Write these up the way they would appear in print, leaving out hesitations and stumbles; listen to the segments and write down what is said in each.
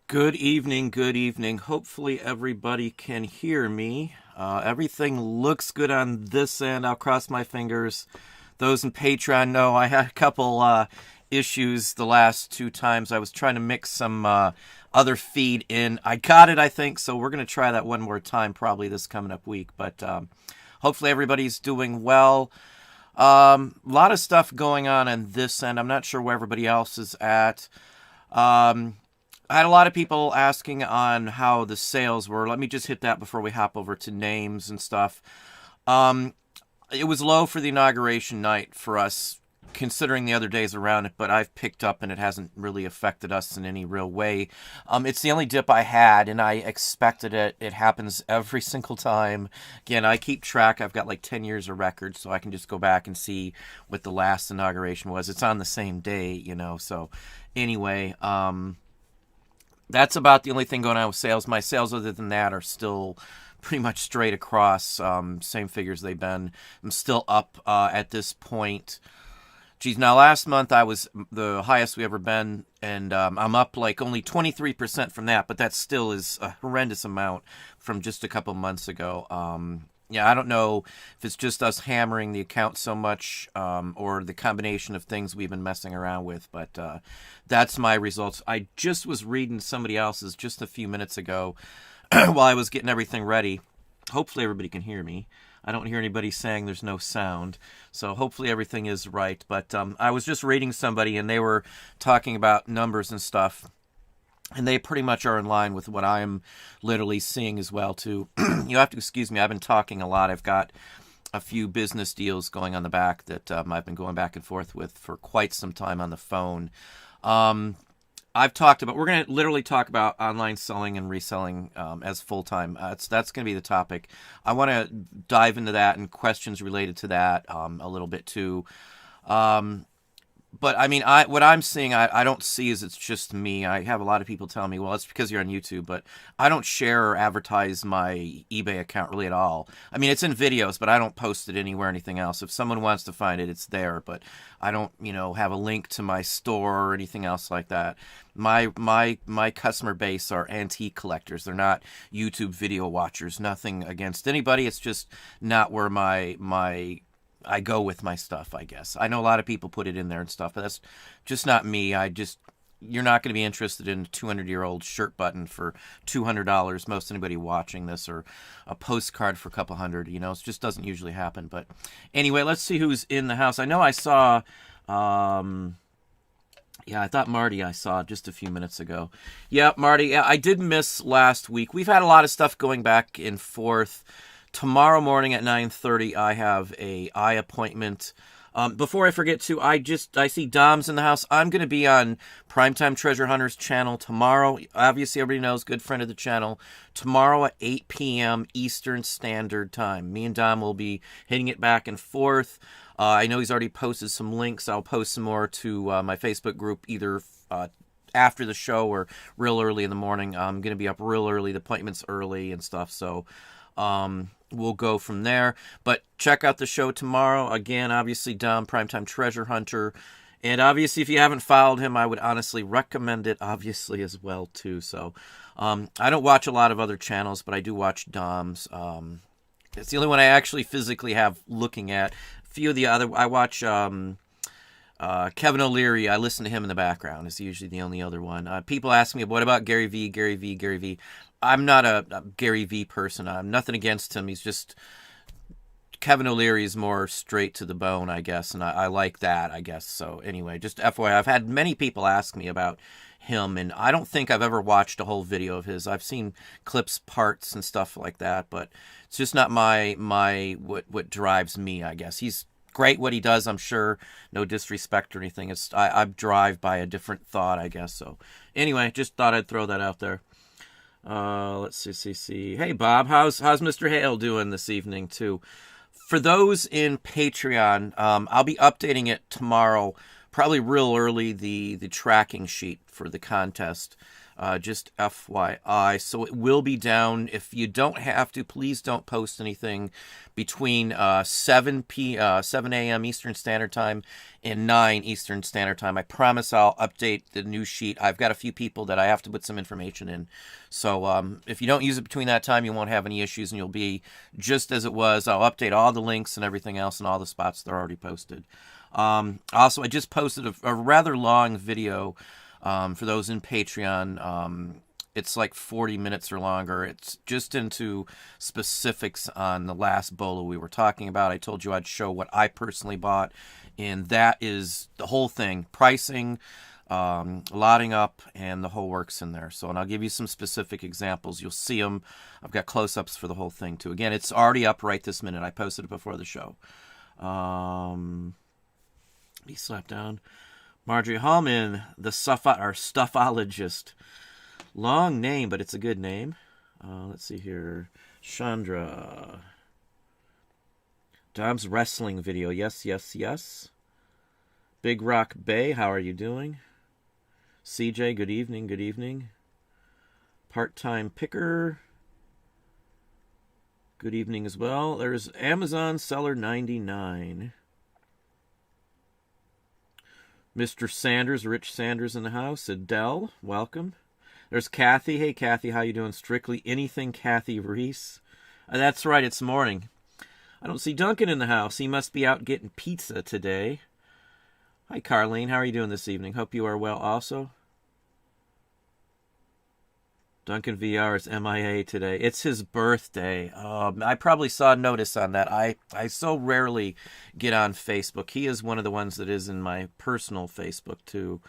Good evening, good evening. Hopefully everybody can hear me. Everything looks good on this end. I'll cross my fingers. Those in Patreon know I had a couple issues the last two times. I was trying to mix some other feed in. I got it, I think, so we're going to try that one more time probably this coming up week. But hopefully everybody's doing well. A lot of stuff going on this end. I'm not sure where everybody else is at. I had a lot of people asking on how the sales were. Let me just hit that before we hop over to names and stuff. It was low for the inauguration night for us, considering the other days around it, but I've picked up and it hasn't really affected us in any real way. It's the only dip I had, and I expected it. It happens every single time. Again, I keep track. I've got like 10 years of records, so I can just go back and see what the last inauguration was. It's on the same day, so anyway, that's about the only thing going on with sales. My sales, other than that, are still pretty much straight across. Same figures they've been. I'm still up at this point. Geez, now last month I was the highest we ever been, and I'm up like only 23% from that, but that still is a horrendous amount from just a couple months ago. Yeah, I don't know if it's just us hammering the account so much or the combination of things we've been messing around with, but that's my results. I just was reading somebody else's just a few minutes ago while I was getting everything ready. Hopefully everybody can hear me. I don't hear anybody saying there's no sound, so hopefully everything is right. But I was just reading somebody, and they were talking about numbers and stuff. And they pretty much are in line with what I'm literally seeing as well, too. You have to excuse me. I've been talking a lot. I've got a few business deals going on the back that I've been going back and forth with for quite some time on the phone. We're going to literally talk about online selling and reselling as full-time. That's going to be the topic. I want to dive into that and questions related to that a little bit, too. But I mean, what I'm seeing, I don't see is it's just me. I have a lot of people telling me, well, it's because you're on YouTube, but I don't share or advertise my eBay account really at all. I mean, it's in videos, but I don't post it anywhere, anything else. If someone wants to find it, it's there, but I don't, have a link to my store or anything else like that. My customer base are antique collectors. They're not YouTube video watchers. Nothing against anybody. It's just not where I go with my stuff, I guess. I know a lot of people put it in there and stuff, but that's just not me. You're not going to be interested in a 200-year-old shirt button for $200, most anybody watching this, or a postcard for a couple hundred, it just doesn't usually happen. But anyway, let's see who's in the house. I know I saw, I thought Marty I saw just a few minutes ago. Yeah, Marty, I did miss last week. We've had a lot of stuff going back and forth. Tomorrow morning at 9:30, I have a eye appointment. Before I forget to, I see Dom's in the house. I'm going to be on Primetime Treasure Hunters channel tomorrow. Obviously, everybody knows, good friend of the channel. Tomorrow at 8 p.m. Eastern Standard Time. Me and Dom will be hitting it back and forth. I know he's already posted some links. I'll post some more to my Facebook group either after the show or real early in the morning. I'm going to be up real early. The appointment's early and stuff, so we'll go from there. But check out the show tomorrow. Again, obviously, Dom, Primetime Treasure Hunter. And obviously, if you haven't followed him, I would honestly recommend it, obviously, as well, too. So I don't watch a lot of other channels, but I do watch Dom's. It's the only one I actually physically have looking at. A few of the other, I watch Kevin O'Leary. I listen to him in the background. It's usually the only other one. People ask me, what about Gary V, Gary V, Gary V? I'm not a Gary V person. I'm nothing against him. He's just, Kevin O'Leary is more straight to the bone, I guess, and I like that, I guess. So anyway, just FYI, I've had many people ask me about him, and I don't think I've ever watched a whole video of his. I've seen clips, parts, and stuff like that, but it's just not what drives me, I guess. He's great what he does, I'm sure. No disrespect or anything. I drive by a different thought, I guess. So anyway, just thought I'd throw that out there. Let's see. Hey, Bob, how's Mr. Hale doing this evening, too? For those in Patreon, I'll be updating it tomorrow, probably real early, the tracking sheet for the contest. Just FYI. So it will be down. If you don't have to, please don't post anything between 7 a.m. Eastern Standard Time and 9 Eastern Standard Time. I promise I'll update the news sheet. I've got a few people that I have to put some information in. So if you don't use it between that time, you won't have any issues, and you'll be just as it was. I'll update all the links and everything else and all the spots that are already posted. Also, I just posted a rather long video for those in Patreon. It's like 40 minutes or longer. It's just into specifics on the last bolo we were talking about. I told you I'd show what I personally bought, and that is the whole thing. Pricing, lotting up, and the whole works in there. So, and I'll give you some specific examples. You'll see them. I've got close-ups for the whole thing, too. Again, it's already up right this minute. I posted it before the show. He slapped down. Marjorie Hallman, the stuffologist. Long name, but it's a good name. Let's see here. Chandra. Dom's wrestling video. Yes, yes, yes. Big Rock Bay, how are you doing? CJ, good evening, good evening. Part-time Picker. Good evening as well. There's Amazon Seller 99. Mr. Sanders, Rich Sanders in the house. Adele, welcome. There's Kathy. Hey, Kathy, how you doing? Strictly Anything Kathy Reese. That's right, it's morning. I don't see Duncan in the house. He must be out getting pizza today. Hi, Carlene. How are you doing this evening? Hope you are well also. Duncan VR is MIA today. It's his birthday. I probably saw a notice on that. I so rarely get on Facebook. He is one of the ones that is in my personal Facebook, too.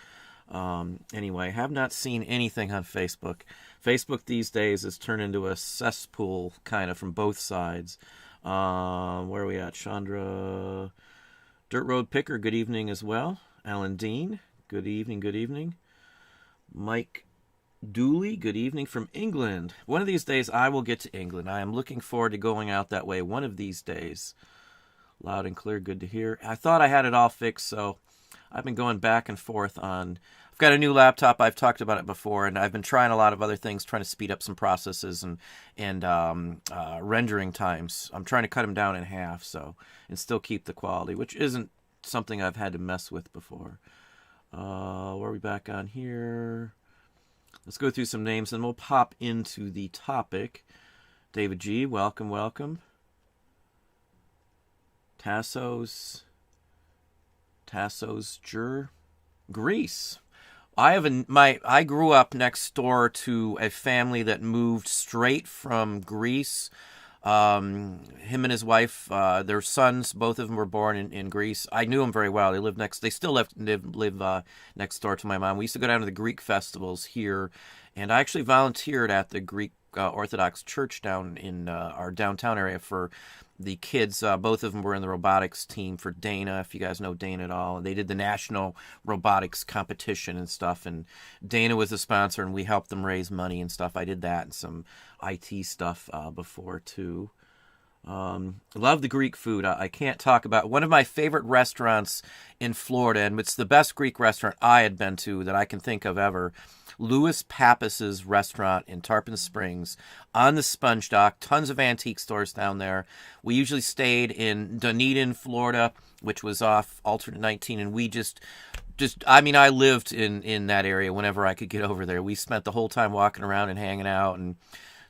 Anyway, have not seen anything on Facebook. Facebook these days has turned into a cesspool, kind of, from both sides. Where are we at? Chandra. Dirt Road Picker, good evening as well. Alan Dean, good evening, good evening. Mike Dooley, good evening from England. One of these days I will get to England. I am looking forward to going out that way one of these days. Loud and clear, good to hear. I thought I had it all fixed, so I've been going back and forth on... I've got a new laptop. I've talked about it before, and I've been trying a lot of other things, trying to speed up some processes and rendering times. I'm trying to cut them down in half, so, and still keep the quality, which isn't something I've had to mess with before. Where are we back on here? Let's go through some names, and we'll pop into the topic. David G., welcome, welcome. Tassos Greece. I grew up next door to a family that moved straight from Greece. Him and his wife, their sons, both of them were born in Greece. I knew them very well. They still live next door to my mom. We used to go down to the Greek festivals here, and I actually volunteered at the Greek Orthodox Church down in our downtown area for the kids. Both of them were in the robotics team for Dana, if you guys know Dana at all. They did the national robotics competition and stuff, and Dana was the sponsor, and we helped them raise money and stuff. I did that and some IT stuff before, too. Love the Greek food. I can't talk about one of my favorite restaurants in Florida, and it's the best Greek restaurant I had been to that I can think of ever. Louis Pappas's restaurant in Tarpon Springs on the Sponge Dock. Tons of antique stores down there. We usually stayed in Dunedin, Florida, which was off Alternate 19, and we I lived in that area whenever I could get over there. We spent the whole time walking around and hanging out and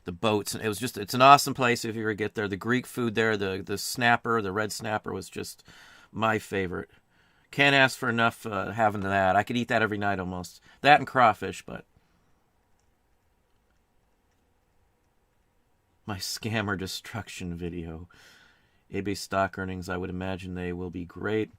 the boats. And it's an awesome place if you ever get there. The Greek food there, the snapper, the red snapper was just my favorite. Can't ask for enough having that. I could eat that every night almost. That and crawfish, but... My scammer destruction video. eBay stock earnings, I would imagine they will be great.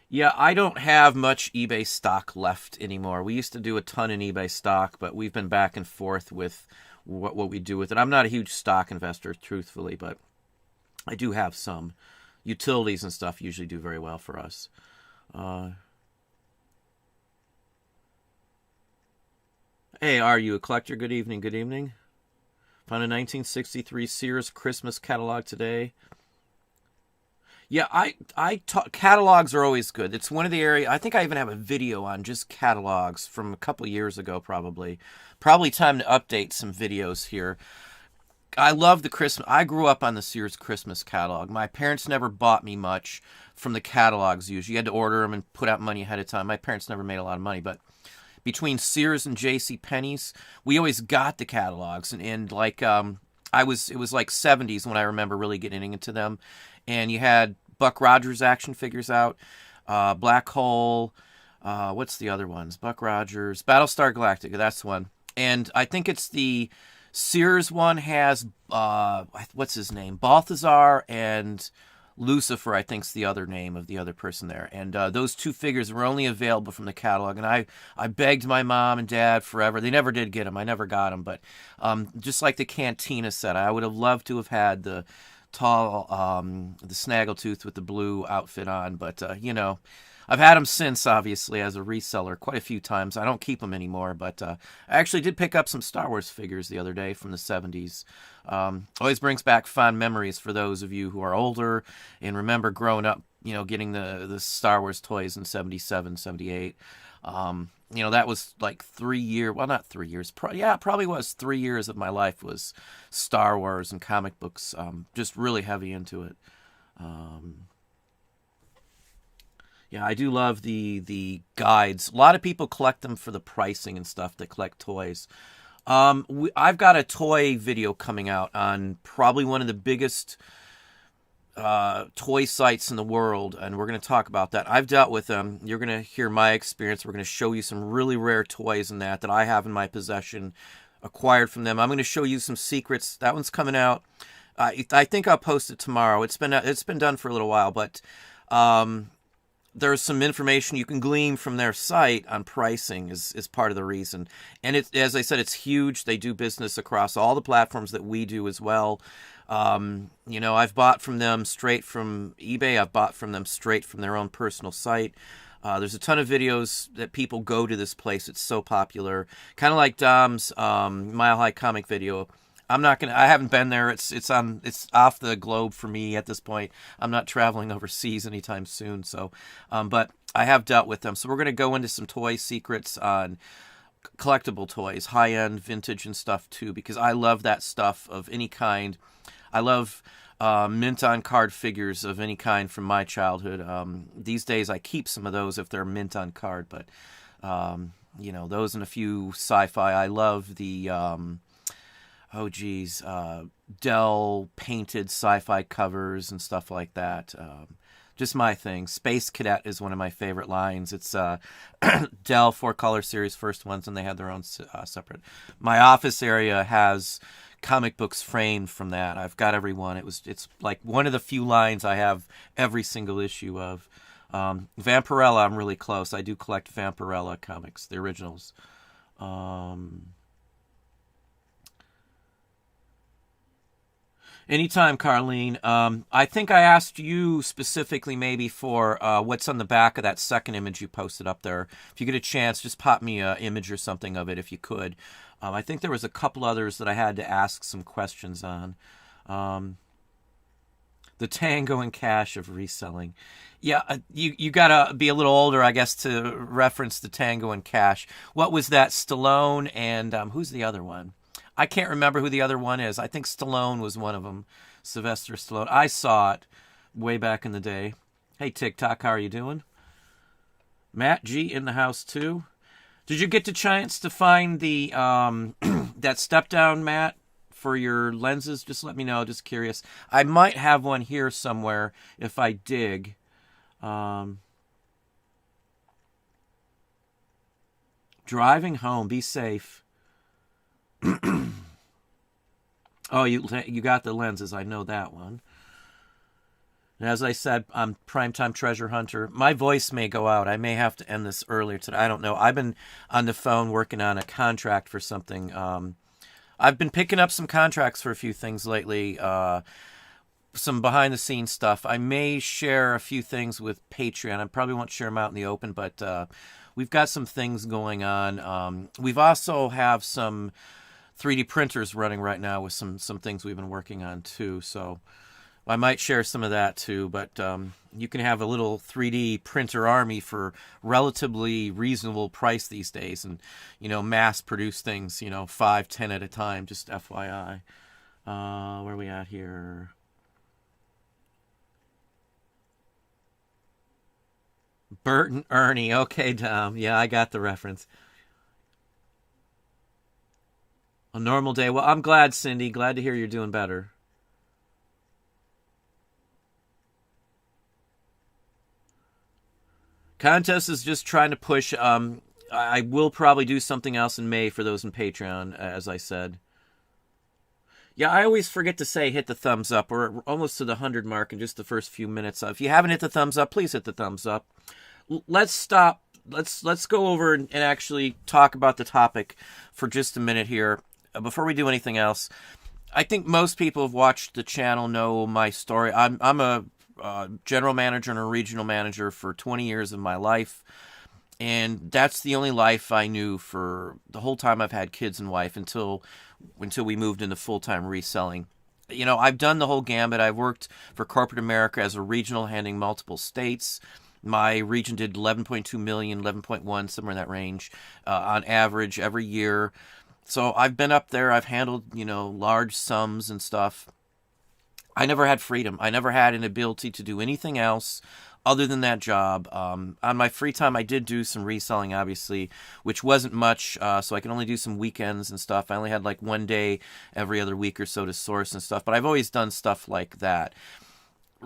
Yeah, I don't have much eBay stock left anymore. We used to do a ton in eBay stock, but we've been back and forth with what we do with it. I'm not a huge stock investor, truthfully, but I do have some. Utilities and stuff usually do very well for us. Hey, are you a collector? Good evening, good evening. Found a 1963 Sears Christmas catalog today. Yeah, catalogs are always good. It's one of the area. I think I even have a video on just catalogs from a couple years ago, probably. Probably time to update some videos here. I love the Christmas. I grew up on the Sears Christmas catalog. My parents never bought me much from the catalogs. Usually, you had to order them and put out money ahead of time. My parents never made a lot of money, but between Sears and J.C. Penney's, we always got the catalogs, and like it was like 70s when I remember really getting into them, and you had Buck Rogers action figures out, Black Hole, what's the other ones? Buck Rogers, Battlestar Galactica, that's the one, and I think it's the Sears one has what's his name, Balthazar and Lucifer, I think's the other name of the other person there. And those two figures were only available from the catalog. And I begged my mom and dad forever. They never did get them. I never got them. But just like the Cantina set, I would have loved to have had the tall, the snaggletooth with the blue outfit on. But, I've had them since, obviously, as a reseller quite a few times. I don't keep them anymore, but I actually did pick up some Star Wars figures the other day from the 70s. Always brings back fond memories for those of you who are older and remember growing up, getting the Star Wars toys in 77, 78. That was like 3 years, well, not 3 years, it probably was 3 years of my life was Star Wars and comic books, just really heavy into it. Yeah, I do love the guides. A lot of people collect them for the pricing and stuff. They collect toys. I've got a toy video coming out on probably one of the biggest toy sites in the world, and we're going to talk about that. I've dealt with them. You're going to hear my experience. We're going to show you some really rare toys and that I have in my possession, acquired from them. I'm going to show you some secrets. That one's coming out. I think I'll post it tomorrow. It's been done for a little while, but there's some information you can glean from their site on pricing is part of the reason. And as I said, it's huge. They do business across all the platforms that we do as well. I've bought from them straight from eBay. I've bought from them straight from their own personal site. There's a ton of videos that people go to this place. It's so popular. Kind of like Dom's Mile High Comic video. I haven't been there. It's off the globe for me at this point. I'm not traveling overseas anytime soon. So, but I have dealt with them. So we're going to go into some toy secrets on collectible toys, high-end vintage and stuff too, because I love that stuff of any kind. I love mint on card figures of any kind from my childhood. These days I keep some of those if they're mint on card, but those and a few sci-fi. I love the Dell painted sci-fi covers and stuff like that. Just my thing. Space Cadet is one of my favorite lines. It's Dell 4-color series, first ones, and they had their own separate. My office area has comic books framed from that. I've got every one. It's like one of the few lines I have every single issue of. Vampirella, I'm really close. I do collect Vampirella comics, the originals. Anytime, Carlene. I think I asked you specifically maybe for what's on the back of that second image you posted up there. If you get a chance, just pop me an image or something of it if you could. I think there was a couple others that I had to ask some questions on. The Tango and Cash of reselling. Yeah, you got to be a little older, I guess, to reference the Tango and Cash. What was that? Stallone and who's the other one? I can't remember who the other one is. I think Stallone was one of them. Sylvester Stallone. I saw it way back in the day. Hey, TikTok, how are you doing? Matt G in the house, too. Did you get the chance to find the that step down, Matt, for your lenses? Just let me know. Just curious. I might have one here somewhere if I dig. Driving home. Be safe. Oh, you got the lenses. I know that one. And as I said, I'm Primetime Treasure Hunter. My voice may go out. I may have to end this earlier today. I don't know. I've been on the phone working on a contract for something. I've been picking up some contracts for a few things lately. Some behind-the-scenes stuff. I may share a few things with Patreon. I probably won't share them out in the open, but we've got some things going on. We've also have some 3D printers running right now with some things we've been working on too. So I might share some of that too, but you can have a little 3D printer army for relatively reasonable price these days, and mass produce things, 5, 10 at a time. Just FYI. Where are we at here? Bert and Ernie. Okay, Tom. Yeah, I got the reference. A normal day. Well, I'm glad, Cindy. Glad to hear you're doing better. Contest is just trying to push. I will probably do something else in May for those in Patreon, as I said. Yeah, I always forget to say hit the thumbs up. We're almost to the 100 mark in just the first few minutes. If you haven't hit the thumbs up, please hit the thumbs up. Let's stop. Let's go over and actually talk about the topic for just a minute here before we do anything else. I think most people who've watched the channel know my story. I'm a general manager and a regional manager for 20 years of my life. And that's the only life I knew for the whole time I've had kids and wife until we moved into full-time reselling. I've done the whole gambit. I've worked for corporate America as a regional, handling multiple states. My region did 11.2 million, 11.1, somewhere in that range, on average every year. So I've been up there. I've handled, large sums and stuff. I never had freedom. I never had an ability to do anything else other than that job. On my free time, I did do some reselling, obviously, which wasn't much, so I could only do some weekends and stuff. I only had like one day every other week or so to source and stuff, but I've always done stuff like that.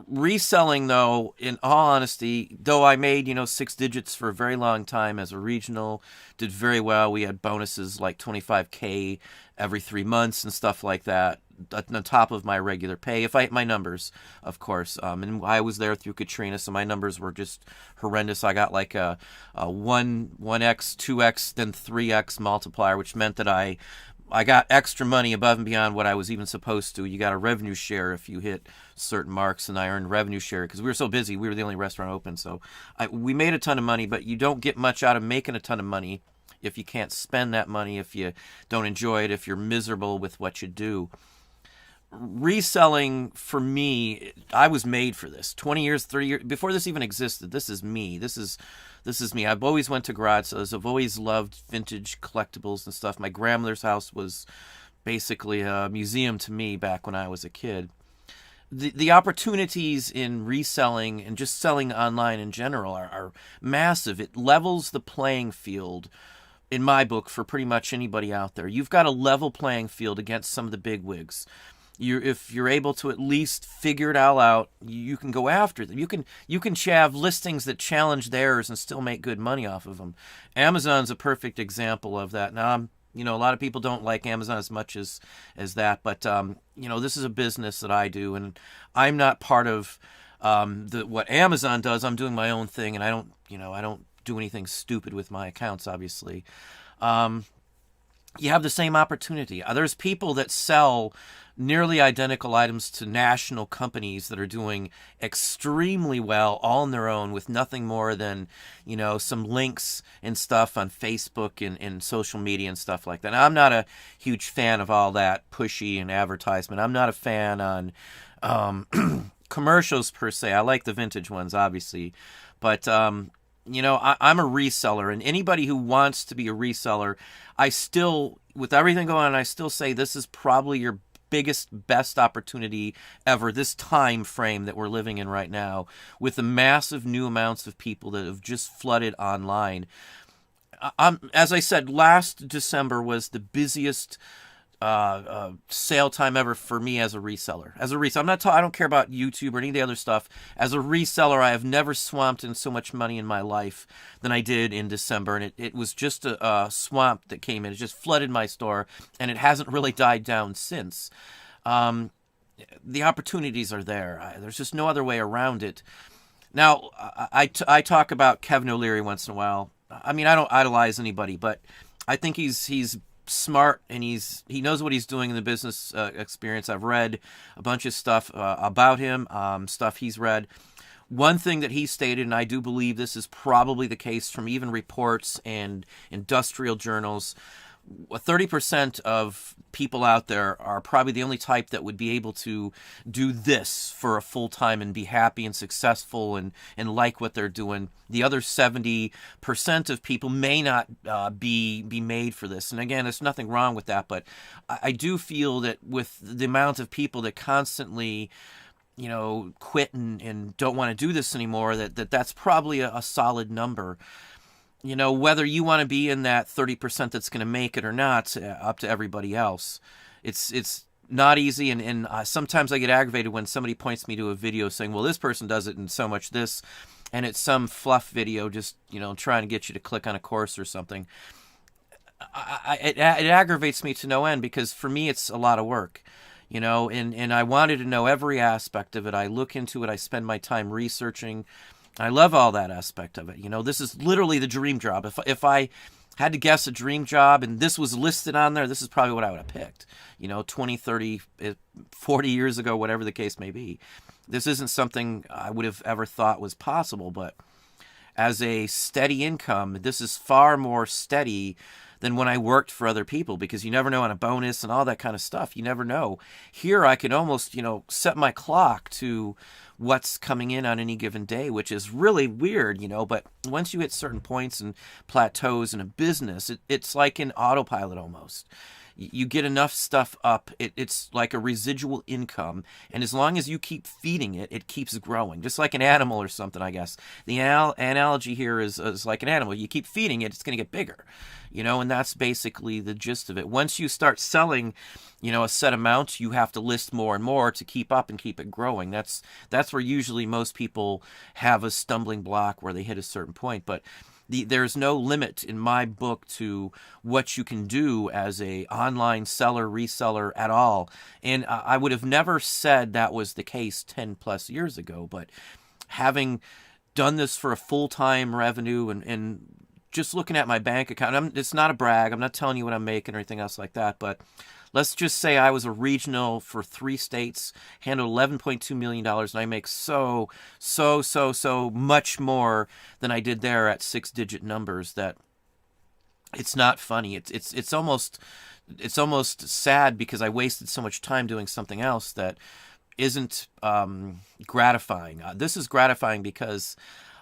Reselling, though, in all honesty, though I made, 6 digits for a very long time as a regional, did very well. We had bonuses like 25K every 3 months and stuff like that on top of my regular pay. If I hit my numbers, of course. And I was there through Katrina, so my numbers were just horrendous. I got like a 1x, 2x, then 3x multiplier, which meant that I got extra money above and beyond what I was even supposed to. You got a revenue share if you hit certain marks, and I earned revenue share because we were so busy. We were the only restaurant open, so we made a ton of money, but you don't get much out of making a ton of money if you can't spend that money, if you don't enjoy it, if you're miserable with what you do. Reselling, for me, I was made for this. 20 years, 30 years, before this even existed, this is me. This is me. I've always went to garage sales. I've always loved vintage collectibles and stuff. My grandmother's house was basically a museum to me back when I was a kid. The opportunities in reselling and just selling online in general are massive. It levels the playing field, in my book, for pretty much anybody out there. You've got a level playing field against some of the big wigs. If you're able to at least figure it all out, you can go after them. You can have listings that challenge theirs and still make good money off of them. Amazon's a perfect example of that. Now, a lot of people don't like Amazon as much as that, but this is a business that I do, and I'm not part of what Amazon does. I'm doing my own thing, and I don't do anything stupid with my accounts, obviously. You have the same opportunity. There's people that sell nearly identical items to national companies that are doing extremely well all on their own with nothing more than, some links and stuff on Facebook and social media and stuff like that. Now, I'm not a huge fan of all that pushy and advertisement. I'm not a fan on commercials per se. I like the vintage ones, obviously. But, I'm a reseller, and anybody who wants to be a reseller, I still, with everything going on, I still say this is probably your best opportunity ever, this time frame that we're living in right now, with the massive new amounts of people that have just flooded online. As I said, last December was the busiest sale time ever for me as a reseller. I don't care about YouTube or any of the other stuff. As a reseller, I have never swamped in so much money in my life than I did in December, and it was just a swamp that came in. It just flooded my store, and it hasn't really died down since. The opportunities are there. There's just no other way around it. Now, I talk about Kevin O'Leary once in a while. I mean, I don't idolize anybody, but I think he's smart, and he knows what he's doing in the business experience. I've read a bunch of stuff about him, stuff he's read. One thing that he stated, and I do believe this is probably the case from even reports and industrial journals, 30% of people out there are probably the only type that would be able to do this for a full time and be happy and successful and like what they're doing. The other 70% of people may not be made for this. And again, there's nothing wrong with that, but I do feel that with the amount of people that constantly quit and don't want to do this anymore, that's probably a solid number. Whether you want to be in that 30% that's going to make it or not, up to everybody else. It's not easy, and sometimes I get aggravated when somebody points me to a video saying, well, this person does it in so much this, and it's some fluff video just, trying to get you to click on a course or something. It aggravates me to no end, because for me it's a lot of work. And I wanted to know every aspect of it. I look into it. I spend my time researching. I love all that aspect of it. This is literally the dream job. If I had to guess a dream job and this was listed on there, this is probably what I would have picked. 20, 30, 40 years ago, whatever the case may be. This isn't something I would have ever thought was possible, but as a steady income, this is far more steady than when I worked for other people, because you never know on a bonus and all that kind of stuff. You never know. Here I could almost, set my clock to what's coming in on any given day, which is really weird, but once you hit certain points and plateaus in a business, it's like an autopilot almost. You get enough stuff up, it's like a residual income, and as long as you keep feeding it, it keeps growing, just like an animal or something, I guess. The analogy here is like an animal. You keep feeding it, it's going to get bigger, and that's basically the gist of it. Once you start selling, a set amount, you have to list more and more to keep up and keep it growing. That's where usually most people have a stumbling block, where they hit a certain point, but there's no limit in my book to what you can do as a online seller, reseller at all. And I would have never said that was the case 10 plus years ago, but having done this for a full-time revenue and just looking at my bank account, it's not a brag. I'm not telling you what I'm making or anything else like that, but let's just say I was a regional for 3 states, handled $11.2 million, and I make so much more than I did there at 6-digit numbers that it's not funny. It's almost sad, because I wasted so much time doing something else that isn't gratifying. This is gratifying because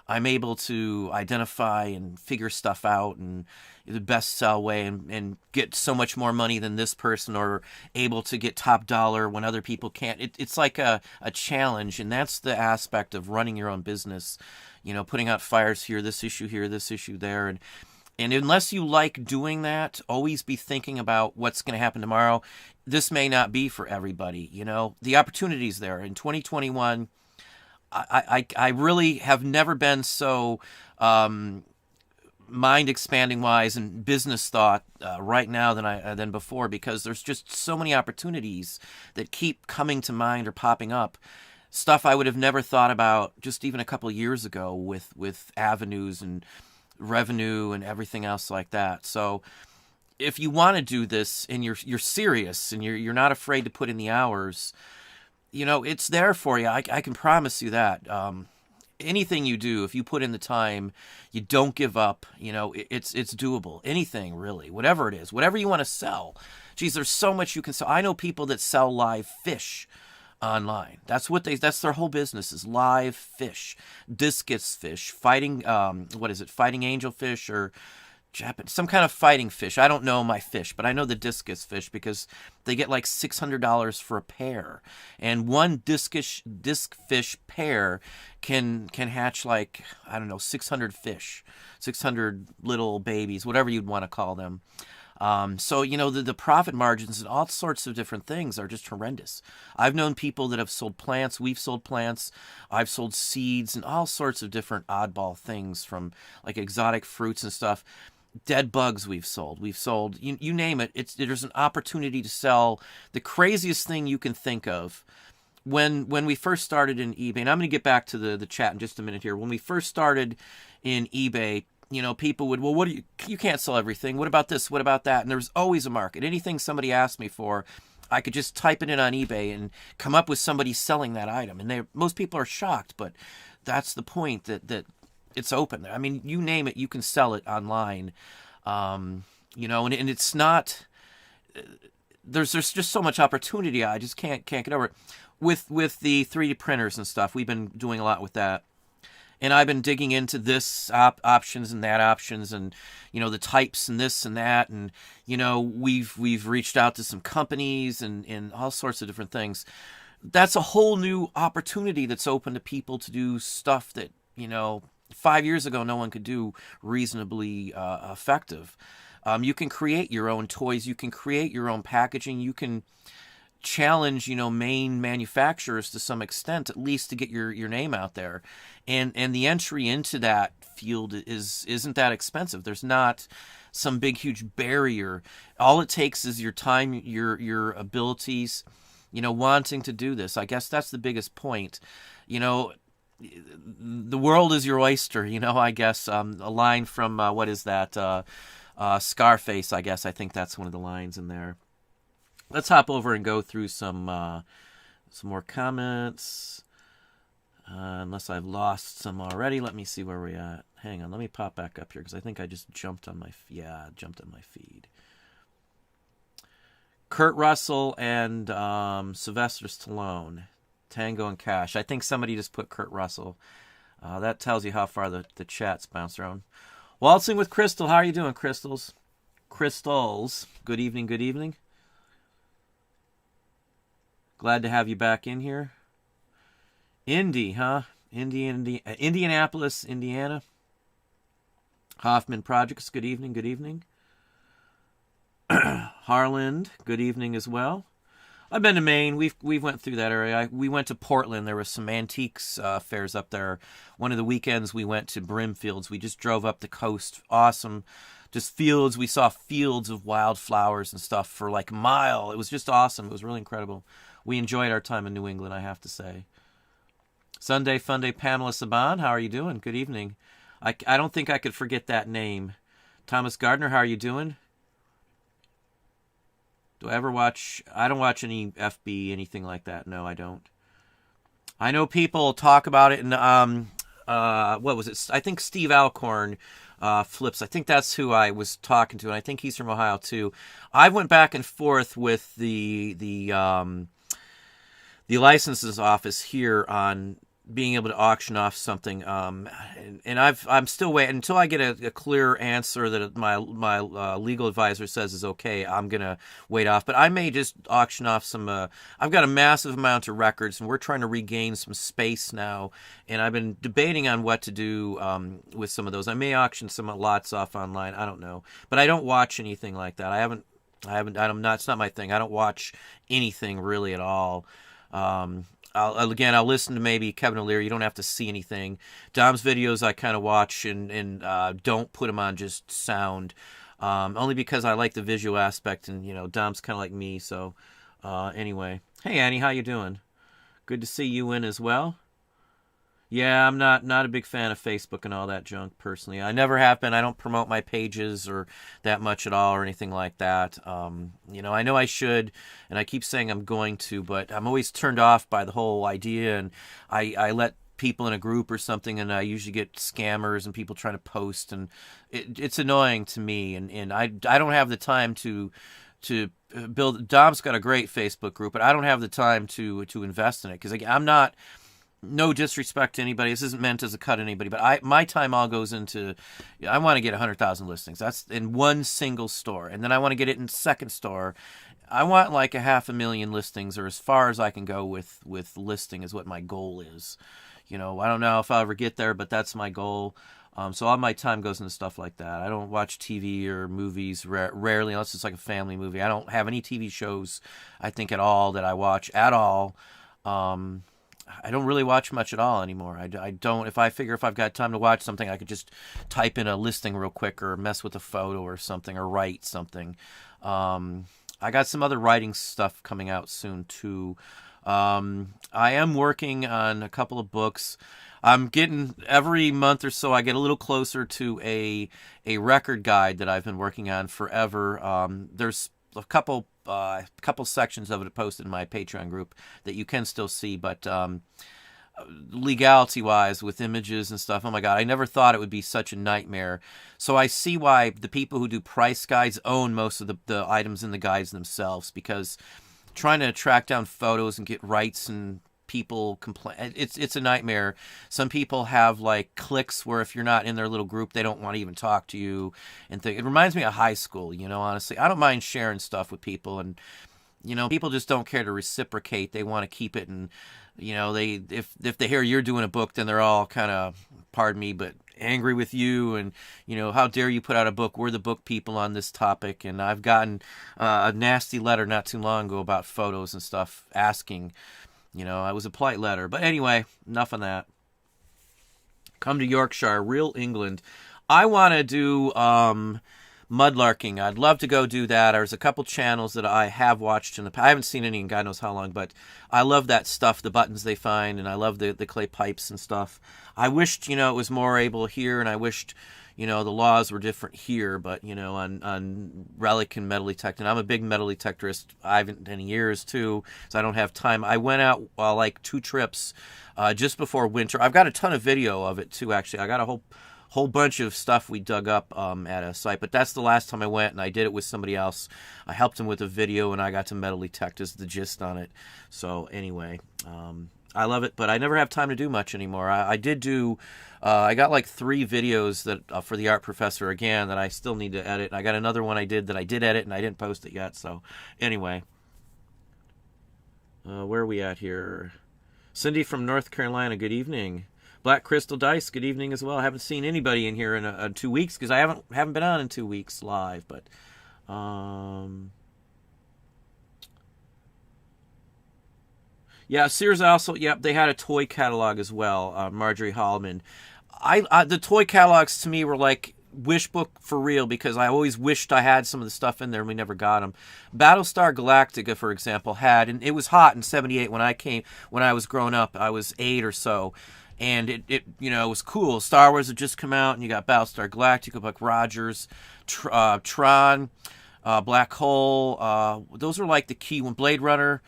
I'm able to identify and figure stuff out and the best sell way and get so much more money than this person, or able to get top dollar when other people can't. It's like a challenge, and that's the aspect of running your own business, putting out fires here, this issue there. And unless you like doing that, always be thinking about what's going to happen tomorrow. This may not be for everybody. The opportunity's there. In 2021, I really have never been so mind expanding wise and business thought right now than before, because there's just so many opportunities that keep coming to mind or popping up. Stuff I would have never thought about just even a couple of years ago with avenues and revenue and everything else like that. So if you want to do this and you're serious and you're not afraid to put in the hours, it's there for you. I can promise you that. Anything you do, if you put in the time, you don't give up, it's doable. Anything, really, whatever it is, whatever you want to sell. Geez, there's so much you can sell. I know people that sell live fish online. That's their whole business, is live fish, discus fish, fighting, fighting angelfish, or some kind of fighting fish. I don't know my fish, but I know the discus fish, because they get like $600 for a pair, and one disc fish pair can hatch like, I don't know, 600 fish, 600 little babies, whatever you'd want to call them. So the profit margins and all sorts of different things are just horrendous. I've known people that have sold plants. We've sold plants. I've sold seeds and all sorts of different oddball things, from like exotic fruits and stuff. Dead bugs we've sold. You name it. There's an opportunity to sell the craziest thing you can think of. When we first started in eBay, and I'm going to get back to the chat in just a minute here. When we first started in eBay, people would, well, you can't sell everything. What about this? What about that? And there was always a market. Anything somebody asked me for, I could just type it in on eBay and come up with somebody selling that item. And most people are shocked, but that's the point, that it's open. I mean, you name it, you can sell it online. and it's not. There's just so much opportunity. I just can't get over it. With the 3D printers and stuff, we've been doing a lot with that. And I've been digging into this options and that options, and the types and this and that, and we've reached out to some companies and all sorts of different things. That's a whole new opportunity that's open to people to do stuff that 5 years ago no one could do reasonably effective. You can create your own toys. You can create your own packaging. You can challenge main manufacturers to some extent, at least to get your name out there, and the entry into that field isn't that expensive. There's not some big huge barrier. All it takes is your time, your abilities, wanting to do this. I guess that's the biggest point. The world is your oyster. I guess a line from what is that, Scarface, I guess. I think that's one of the lines in there. Let's hop over and go through some more comments. Unless I've lost some already. Let me see where we're at. Hang on, let me pop back up here because I think I just jumped on my feed. Kurt Russell and Sylvester Stallone, Tango and Cash. I think somebody just put Kurt Russell. That tells you how far the chat's bounced around. Waltzing with Crystal. How are you doing, Crystals? Good evening, good evening. Glad to have you back in here. Indy, huh? Indianapolis, Indiana. Hoffman Projects, good evening, good evening. Harland, good evening as well. I've been to Maine. We've went through that area. We went to Portland. There was some antiques fairs up there. One of the weekends we went to Brimfields. We just drove up the coast. Awesome. Just fields. We saw fields of wildflowers and stuff for like a mile. It was just awesome. It was really incredible. We enjoyed our time in New England, I have to say. Sunday Fun Day, Pamela Saban, how are you doing? Good evening. I don't think I could forget that name. Thomas Gardner, how are you doing? Do I ever watch... I don't watch any FB, anything like that. No, I don't. I know people talk about it, and what was it? I think Steve Alcorn flips. I think that's who I was talking to, and I think he's from Ohio too. I went back and forth with the licenses office here on being able to auction off something, and I'm still waiting until I get a clear answer that my legal advisor says is okay. I'm gonna wait off, but I may just auction off some. I've got a massive amount of records, and we're trying to regain some space now. And I've been debating on what to do with some of those. I may auction some lots off online. I don't know, but I don't watch anything like that. I'm not. It's not my thing. I don't watch anything really at all. I'll listen to maybe Kevin O'Leary. You don't have to see anything. Dom's videos I kind of watch and don't put them on just sound, only because I like the visual aspect, and Dom's kind of like me. So anyway, hey Annie, how you doing? Good to see you in as well. Yeah, I'm not a big fan of Facebook and all that junk personally. I never have been. I don't promote my pages or that much at all or anything like that. I know I should, and I keep saying I'm going to, but I'm always turned off by the whole idea, and I let people in a group or something, and I usually get scammers and people trying to post, and it's annoying to me, and I don't have the time to build. Dom's got a great Facebook group, but I don't have the time to invest in it because I'm not. No disrespect to anybody. This isn't meant as a cut at anybody, but my time all goes into, I want to get 100,000 listings. That's in one single store. And then I want to get it in second store. I want like 500,000 listings, or as far as I can go with listing is what my goal is. I don't know if I'll ever get there, but that's my goal. So all my time goes into stuff like that. I don't watch TV or movies rarely, unless it's like a family movie. I don't have any TV shows, I think, at all that I watch at all. I don't really watch much at all anymore. I don't. If I've got time to watch something, I could just type in a listing real quick or mess with a photo or something or write something. I got some other writing stuff coming out soon too. I am working on a couple of books. I'm getting, every month or so, I get a little closer to a record guide that I've been working on forever. There's a couple sections of it posted in my Patreon group that you can still see, but legality-wise with images and stuff. Oh my God, I never thought it would be such a nightmare. So I see why the people who do price guides own most of the items in the guides themselves, because trying to track down photos and get rights and people complain, it's a nightmare. Some people have like cliques where if you're not in their little group, they don't want to even talk to you. And it reminds me of high school, honestly. I don't mind sharing stuff with people, and people just don't care to reciprocate. They want to keep it, and they if they hear you're doing a book, then they're all kind of, pardon me, but angry with you, and how dare you put out a book? We're the book people on this topic. And I've gotten a nasty letter not too long ago about photos and stuff, asking, it was a polite letter, but anyway, enough on that. Come to Yorkshire, real England. I want to do mudlarking. I'd love to go do that. There's a couple channels that I have watched in the past. I haven't seen any in God knows how long, but I love that stuff, the buttons they find, and I love the clay pipes and stuff. I wished, it was more able here, and I wished, the laws were different here, but, on relic and metal detecting. I'm a big metal detectorist. I haven't in years, too, so I don't have time. I went out, like 2 trips just before winter. I've got a ton of video of it, too, actually. I got a whole bunch of stuff we dug up at a site, but that's the last time I went, and I did it with somebody else. I helped him with a video, and I got to metal detect is the gist on it. So anyway, I love it, but I never have time to do much anymore. I did do, I got like 3 videos that for the art professor again that I still need to edit. And I got another one I did edit, and I didn't post it yet. So anyway, where are we at here? Cindy from North Carolina, good evening. Black Crystal Dice, good evening as well. I haven't seen anybody in here in 2 weeks because I haven't been on in 2 weeks live, but yeah, Sears also, yep, they had a toy catalog as well. Marjorie Hallman. The toy catalogs to me were like wish book for real, because I always wished I had some of the stuff in there and we never got them. Battlestar Galactica, for example, had, and it was hot in '78 when I was growing up. I was 8 or so. And it was cool. Star Wars had just come out, and you got Battlestar Galactica, Buck Rogers, Tron, Black Hole. Those are like the key one. Blade Runner.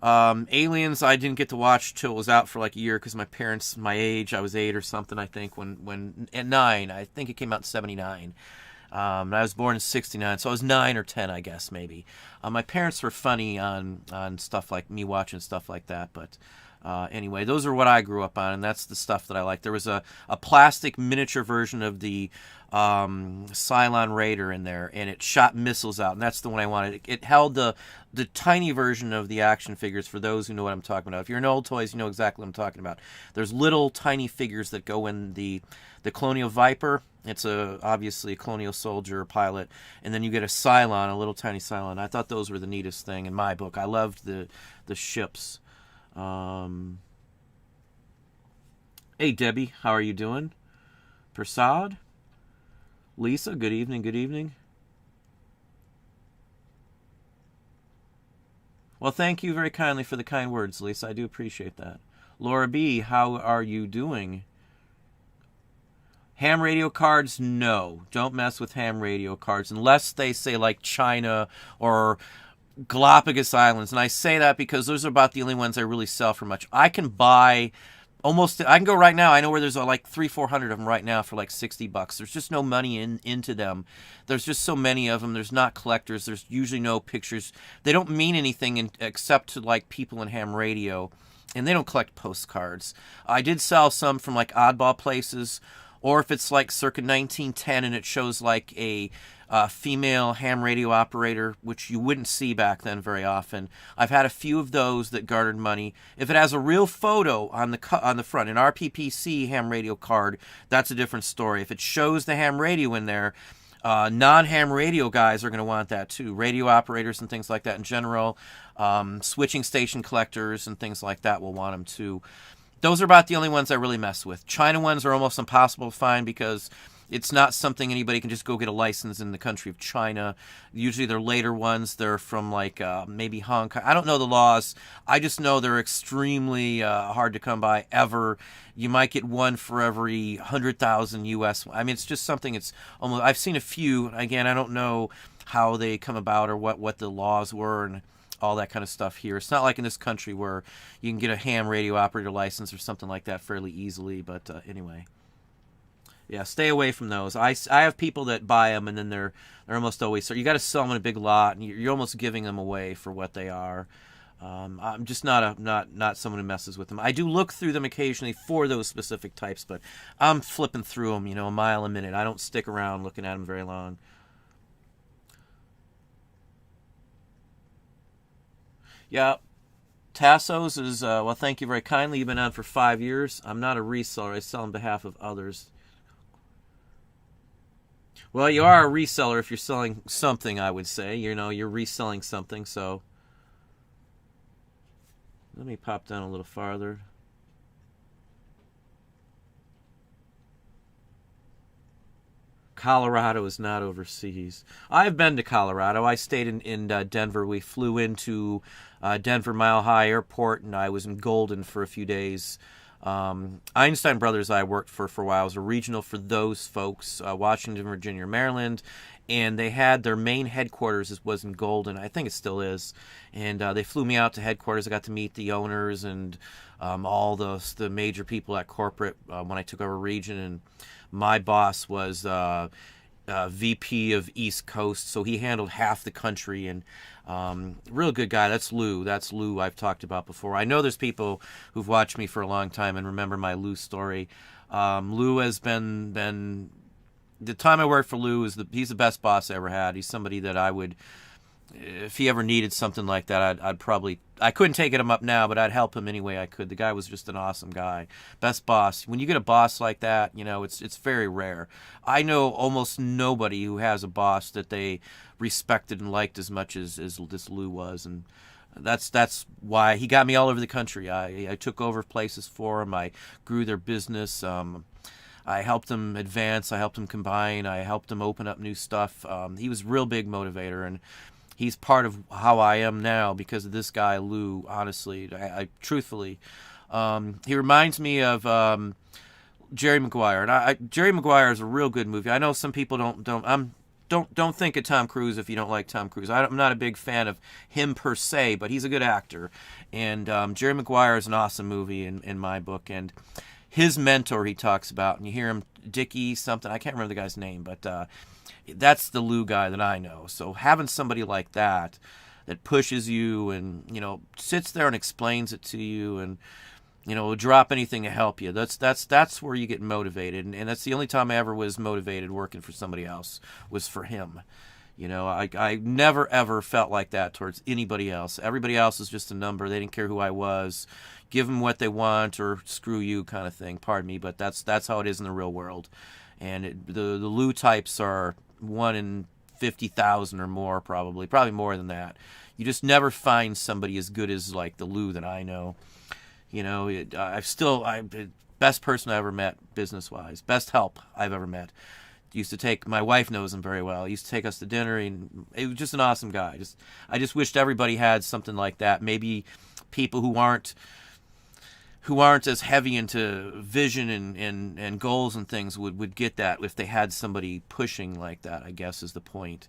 Aliens I didn't get to watch till it was out for like a year because my parents, my age, I was 8 or something, I think, when at 9. I think it came out in '79. And I was born in '69, so I was 9 or 10, I guess, maybe. My parents were funny on stuff like me watching stuff like that, but anyway, those are what I grew up on, and that's the stuff that I like. There was a plastic miniature version of the Cylon Raider in there, and it shot missiles out, and that's the one I wanted. It held the tiny version of the action figures, for those who know what I'm talking about. If you're in old toys, you know exactly what I'm talking about. There's little tiny figures that go in the Colonial Viper. It's obviously a Colonial soldier pilot, and then you get a Cylon, a little tiny Cylon. I thought those were the neatest thing in my book. I loved the ships. Hey Debbie, how are you doing? Prasad? Lisa, good evening, good evening. Well, thank you very kindly for the kind words, Lisa. I do appreciate that. Laura B., how are you doing? Ham radio cards? No. Don't mess with ham radio cards unless they say like China or Galapagos Islands. And I say that because those are about the only ones I really sell for much. I can buy I can go right now. I know where there's like 300-400 of them right now for like $60. There's just no money into them. There's just so many of them. There's not collectors. There's usually no pictures. They don't mean anything except to like people in ham radio, and they don't collect postcards. I did sell some from like oddball places, or if it's like circa 1910 and it shows like a female ham radio operator, which you wouldn't see back then very often. I've had a few of those that garnered money. If it has a real photo on the front, an RPPC ham radio card, that's a different story. If it shows the ham radio in there, non-ham radio guys are going to want that too. Radio operators and things like that in general, switching station collectors and things like that will want them too. Those are about the only ones I really mess with. China ones are almost impossible to find because it's not something anybody can just go get a license in the country of China. Usually they're later ones. They're from like maybe Hong Kong. I don't know the laws. I just know they're extremely hard to come by ever. You might get one for every 100,000 U.S. I mean, it's just something. It's almost. I've seen a few. Again, I don't know how they come about or what the laws were, and all that kind of stuff here. It's not like in this country where you can get a ham radio operator license or something like that fairly easily. But anyway, yeah, stay away from those. I have people that buy them, and then they're almost always, so you got to sell them in a big lot, and you're almost giving them away for what they are. I'm just not someone who messes with them. I do look through them occasionally for those specific types, but I'm flipping through them, a mile a minute. I don't stick around looking at them very long. Yeah, Tassos is, well, thank you very kindly. You've been on for 5 years. I'm not a reseller. I sell on behalf of others. Well, you are a reseller if you're selling something, I would say. You're reselling something, so let me pop down a little farther. Colorado is not overseas. I've been to Colorado. I stayed in Denver. We flew into Denver Mile High Airport, and I was in Golden for a few days. Einstein Brothers I worked for a while. I was a regional for those folks, Washington, Virginia, Maryland, and they had their main headquarters was in Golden. I think it still is. And they flew me out to headquarters. I got to meet the owners and all the major people at corporate when I took over region. And my boss was VP of East Coast, so he handled half the country, and real good guy. That's Lou I've talked about before. I know there's people who've watched me for a long time and remember my Lou story. Lou has been the time I worked for Lou he's the best boss I ever had. He's somebody that I would, if he ever needed something like that, I'd probably, I couldn't take him up now, but I'd help him any way I could. The guy was just an awesome guy. Best boss. When you get a boss like that, it's very rare. I know almost nobody who has a boss that they respected and liked as much as this Lou was, and that's why he got me all over the country. I took over places for him. I grew their business. I helped him advance. I helped him combine. I helped him open up new stuff. He was a real big motivator, and he's part of how I am now because of this guy, Lou, honestly. I truthfully. He reminds me of Jerry Maguire. And Jerry Maguire is a real good movie. I know some people don't think of Tom Cruise if you don't like Tom Cruise. I'm not a big fan of him per se, but he's a good actor. And Jerry Maguire is an awesome movie in my book. And his mentor he talks about, and you hear him, Dickie something, I can't remember the guy's name, but that's the Lou guy that I know. So having somebody like that pushes you and, sits there and explains it to you and, will drop anything to help you. That's where you get motivated. And that's the only time I ever was motivated working for somebody else was for him. I never, ever felt like that towards anybody else. Everybody else is just a number. They didn't care who I was. Give them what they want or screw you kind of thing. Pardon me, but that's how it is in the real world. And the Lou types are 1 in 50,000 or more, probably more than that. You just never find somebody as good as like the Lou that I know. Best person I ever met business-wise, best help I've ever met. My wife knows him very well. He used to take us to dinner, and he was just an awesome guy. I just wished everybody had something like that. Maybe people who aren't as heavy into vision and goals and things would get that if they had somebody pushing like that, I guess is the point.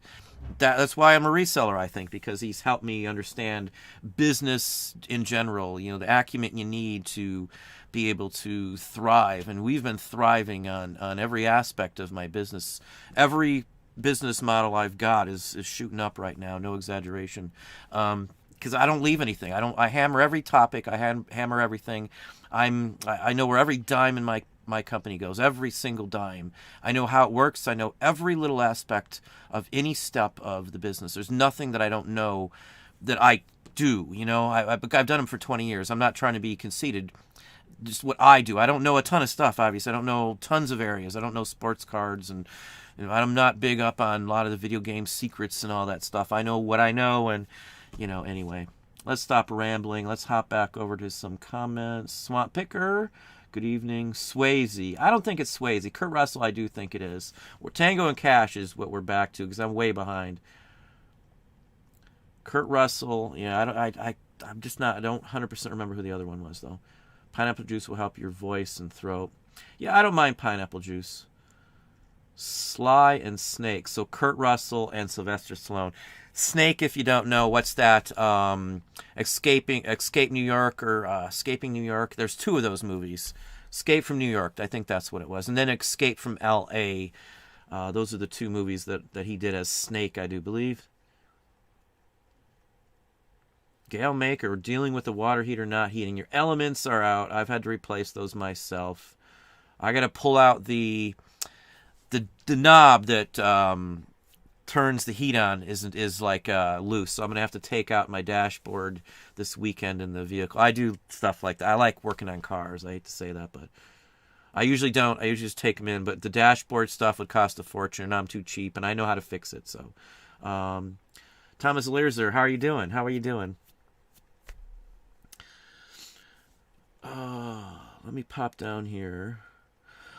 That's why I'm a reseller, I think, because he's helped me understand business in general, the acumen you need to be able to thrive. And we've been thriving on every aspect of my business. Every business model I've got is shooting up right now, no exaggeration. Because I don't leave anything. I hammer every topic. I hammer everything. I know where every dime in my company goes, every single dime. I know how it works. I know every little aspect of any step of the business. There's nothing that I don't know that I do. I've done them for 20 years. I'm not trying to be conceited. Just what I do. I don't know a ton of stuff, obviously. I don't know tons of areas. I don't know sports cards, and I'm not big up on a lot of the video game secrets and all that stuff. I know what I know, and anyway, let's stop rambling. Let's hop back over to some comments. Swamp Picker, good evening. Swayze, I don't think it's Swayze. Kurt Russell, I do think it is. Tango and Cash is what we're back to because I'm way behind. Kurt Russell, yeah, I'm just not. I don't 100% remember who the other one was though. Pineapple juice will help your voice and throat. Yeah, I don't mind pineapple juice. Sly and Snake. So Kurt Russell and Sylvester Stallone. Snake, if you don't know, what's that? Escape New York or Escaping New York. There's two of those movies. Escape from New York, I think that's what it was, and then Escape from L.A. Those are the two movies that he did as Snake, I do believe. Gale Maker, dealing with the water heater not heating. Your elements are out. I've had to replace those myself. I got to pull out the knob that turns the heat on is like loose, so I'm gonna have to take out my dashboard this weekend in the vehicle. I do stuff like that. I like working on cars. I hate to say that, but I usually don't. I usually just take them in. But the dashboard stuff would cost a fortune, and I'm too cheap, and I know how to fix it. So, Thomas Learzer, how are you doing? How are you doing? Let me pop down here.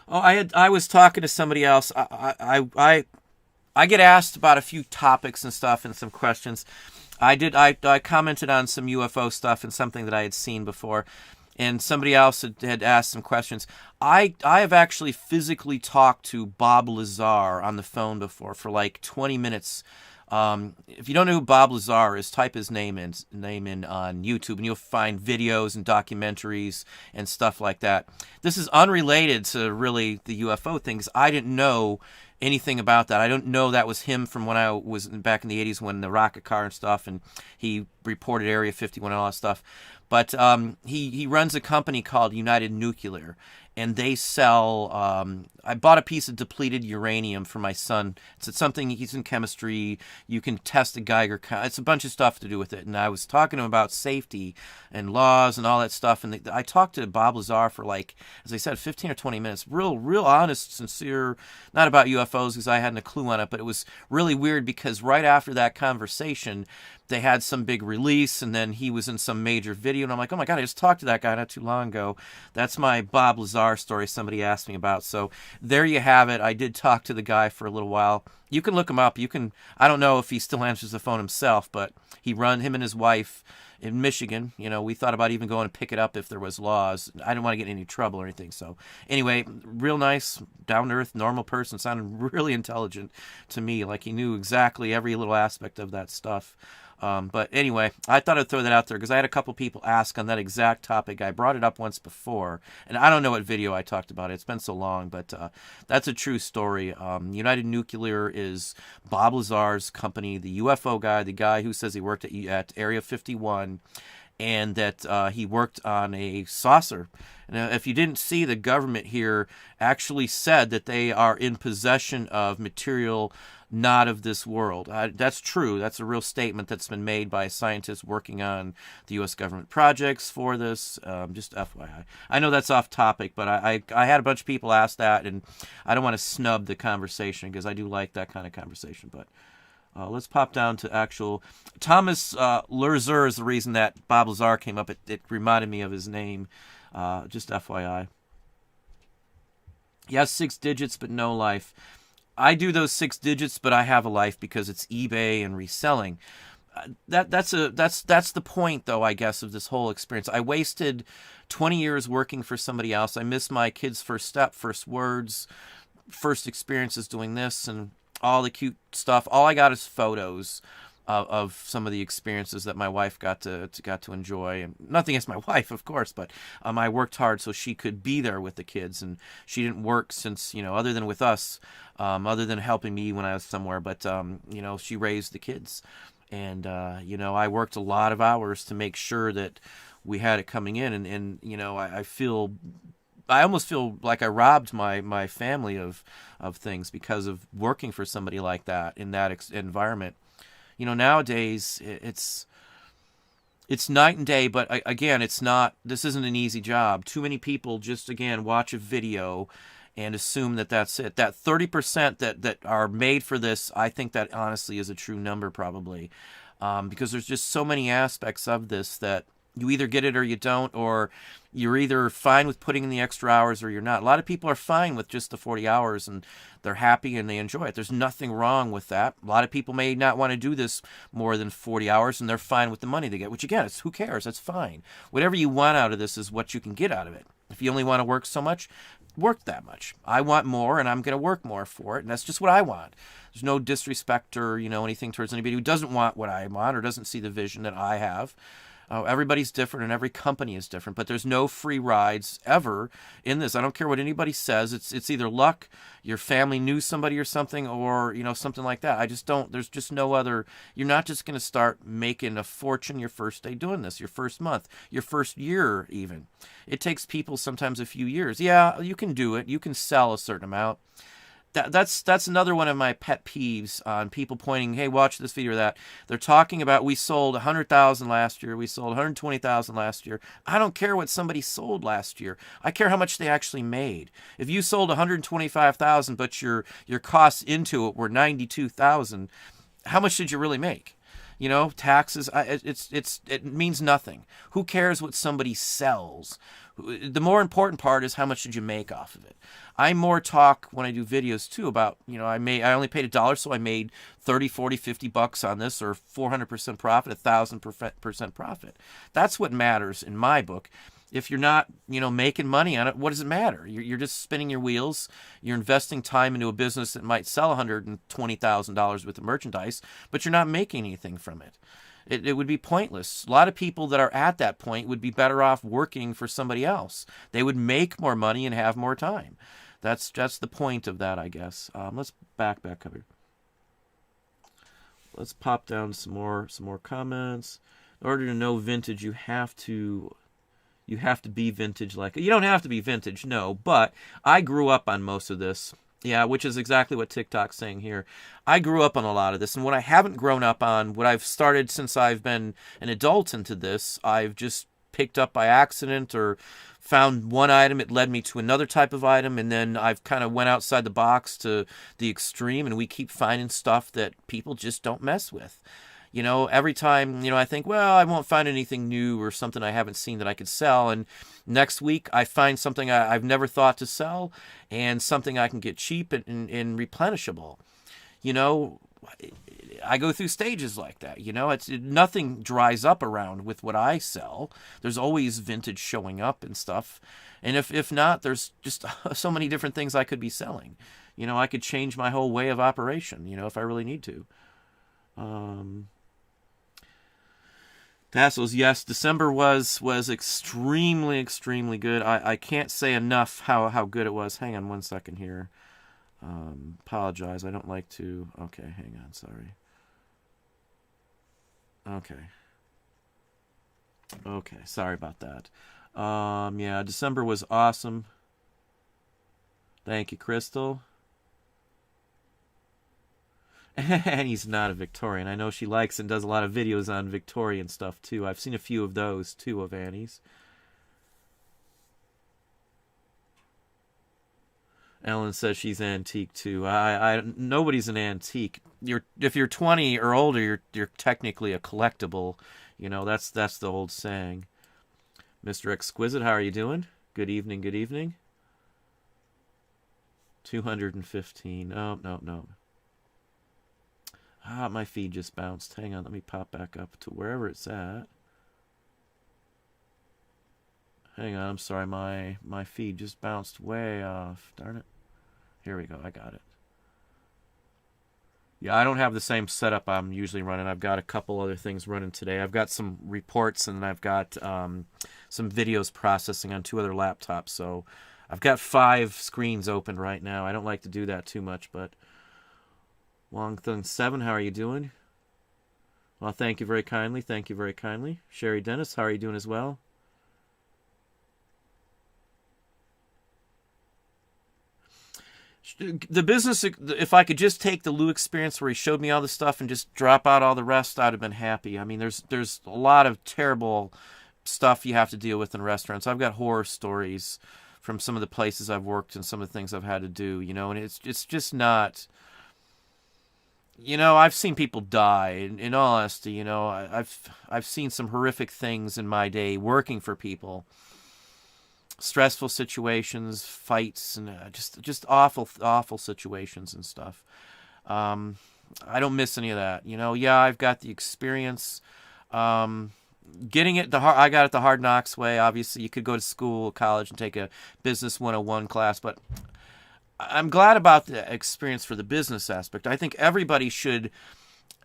Oh, I was talking to somebody else. I get asked about a few topics and stuff and some questions. I commented on some UFO stuff and something that I had seen before, and somebody else had asked some questions. I have actually physically talked to Bob Lazar on the phone before for like 20 minutes. If you don't know who Bob Lazar is, type his name in on YouTube, and you'll find videos and documentaries and stuff like that. This is unrelated to really the UFO things. I didn't know anything about that. I don't know that was him from when I was back in the 80s when the rocket car and stuff, and he reported Area 51 and all that stuff. But he runs a company called United Nuclear, and they sell. I bought a piece of depleted uranium for my son. It's something, he's in chemistry. You can test the Geiger count. It's a bunch of stuff to do with it. And I was talking to him about safety and laws and all that stuff. And I talked to Bob Lazar for, like, as I said, 15 or 20 minutes. Real honest, sincere, not about UFOs because I hadn't a clue on it, but it was really weird because right after that conversation, they had some big release, and then he was in some major video, and I'm like, oh my God, I just talked to that guy not too long ago. That's my Bob Lazar story somebody asked me about. So there you have it. I did talk to the guy for a little while. You can look him up. I don't know if he still answers the phone himself, but him and his wife in Michigan. We thought about even going to pick it up if there was laws. I didn't want to get in any trouble or anything. So anyway, real nice, down-to-earth, normal person. Sounded really intelligent to me, like he knew exactly every little aspect of that stuff. But anyway, I thought I'd throw that out there because I had a couple people ask on that exact topic. I brought it up once before, and I don't know what video I talked about it. It's been so long, but that's a true story. United Nuclear is Bob Lazar's company, the UFO guy, the guy who says he worked at Area 51, and that he worked on a saucer. And if you didn't see, the government here actually said that they are in possession of material not of this world. That's true. That's a real statement that's been made by scientists working on the U.S. government projects for this. Just FYI. I know that's off topic, but I had a bunch of people ask that, and I don't want to snub the conversation because I do like that kind of conversation. But let's pop down to actual Thomas Learzer is the reason that Bob Lazar came up. It reminded me of his name. Just FYI. Yes, 6 digits, but no life. I do those 6 digits, but I have a life because it's eBay and reselling. That's the point, though, I guess, of this whole experience. I wasted 20 years working for somebody else. I missed my kid's first step, first words, first experiences doing this, and all the cute stuff. All I got is photos of some of the experiences that my wife got to enjoy. And nothing against my wife, of course, but I worked hard so she could be there with the kids, and she didn't work since, other than with us, other than helping me when I was somewhere, but she raised the kids, and I worked a lot of hours to make sure that we had it coming in, and I almost feel like I robbed my family of things because of working for somebody like that in that environment. Nowadays it's night and day, but again, this isn't an easy job. Too many people just, again, watch a video and assume that that's it. That 30% that are made for this, I think that honestly is a true number probably, because there's just so many aspects of this that you either get it or you don't, or you're either fine with putting in the extra hours or you're not. A lot of people are fine with just the 40 hours and they're happy and they enjoy it. There's nothing wrong with that. A lot of people may not want to do this more than 40 hours and they're fine with the money they get, which again, who cares? That's fine. Whatever you want out of this is what you can get out of it. If you only want to work so much, work that much. I want more, and I'm going to work more for it, and that's just what I want. There's no disrespect or anything towards anybody who doesn't want what I want or doesn't see the vision that I have. Everybody's different and every company is different, but there's no free rides ever in this. I don't care what anybody says. It's either luck, your family knew somebody or something, or something like that. I just don't. There's just no other. You're not just going to start making a fortune your first day doing this, your first month, your first year even. It takes people sometimes a few years. Yeah, you can do it. You can sell a certain amount. That's another one of my pet peeves on people pointing, hey, watch this video or that. They're talking about we sold 100,000 last year. We sold 120,000 last year. I don't care what somebody sold last year. I care how much they actually made. If you sold 125,000, but your costs into it were 92,000, how much did you really make? Taxes, it means nothing. Who cares what somebody sells? The more important part is how much did you make off of it. I more talk when I do videos too about, I only paid $1, so I made 30, 40, 50 bucks on this, or 400% profit, 1,000% profit. That's what matters in my book. If you're not, making money on it, what does it matter? You're just spinning your wheels. You're investing time into a business that might sell $120,000 worth of merchandise, but you're not making anything from it. It would be pointless. A lot of people that are at that point would be better off working for somebody else. They would make more money and have more time. That's the point of that, I guess. Let's back up here. Let's pop down some more comments. In order to know vintage, you have to be vintage like. You don't have to be vintage, no, but I grew up on most of this. Yeah, which is exactly what TikTok's saying here. I grew up on a lot of this, and what I haven't grown up on, what I've started since I've been an adult into this, I've just picked up by accident or found one item, it led me to another type of item, and then I've kind of went outside the box to the extreme, and we keep finding stuff that people just don't mess with. Every time, I think, well, I won't find anything new or something I haven't seen that I could sell. And next week I find something I've never thought to sell and something I can get cheap and replenishable. I go through stages like that. Nothing dries up around with what I sell. There's always vintage showing up and stuff. And if not, there's just so many different things I could be selling. I could change my whole way of operation, if I really need to. Tassels, yes, December was extremely, extremely good. I can't say enough how good it was. Hang on one second here. Apologize, I don't like to... Okay, hang on, sorry. Okay, sorry about that. Yeah, December was awesome. Thank you, Crystal. Annie's not a Victorian. I know she likes and does a lot of videos on Victorian stuff, too. I've seen a few of those, too, of Annie's. Ellen says she's antique, too. Nobody's an antique. If you're 20 or older, you're technically a collectible. That's the old saying. Mr. Exquisite, how are you doing? Good evening, good evening. 215. Oh, no. My feed just bounced. Hang on, let me pop back up to wherever it's at. Hang on, I'm sorry, my feed just bounced way off. Darn it. Here we go, I got it. Yeah, I don't have the same setup I'm usually running. I've got a couple other things running today. I've got some reports and I've got some videos processing on 2 other laptops. So I've got 5 screens open right now. I don't like to do that too much, but... Wong Thung 7, how are you doing? Well, thank you very kindly. Thank you very kindly. Sherry Dennis, how are you doing as well? The business, if I could just take the Lou experience where he showed me all the stuff and just drop out all the rest, I'd have been happy. I mean, there's a lot of terrible stuff you have to deal with in restaurants. I've got horror stories from some of the places I've worked and some of the things I've had to do, and it's just not... I've seen people die. In all honesty, I've seen some horrific things in my day working for people. Stressful situations, fights, and just awful situations and stuff. I don't miss any of that. Yeah, I've got the experience. getting it I got it the hard knocks way. Obviously, you could go to school, college, and take a business 101 class, but I'm glad about the experience for the business aspect. I think everybody should,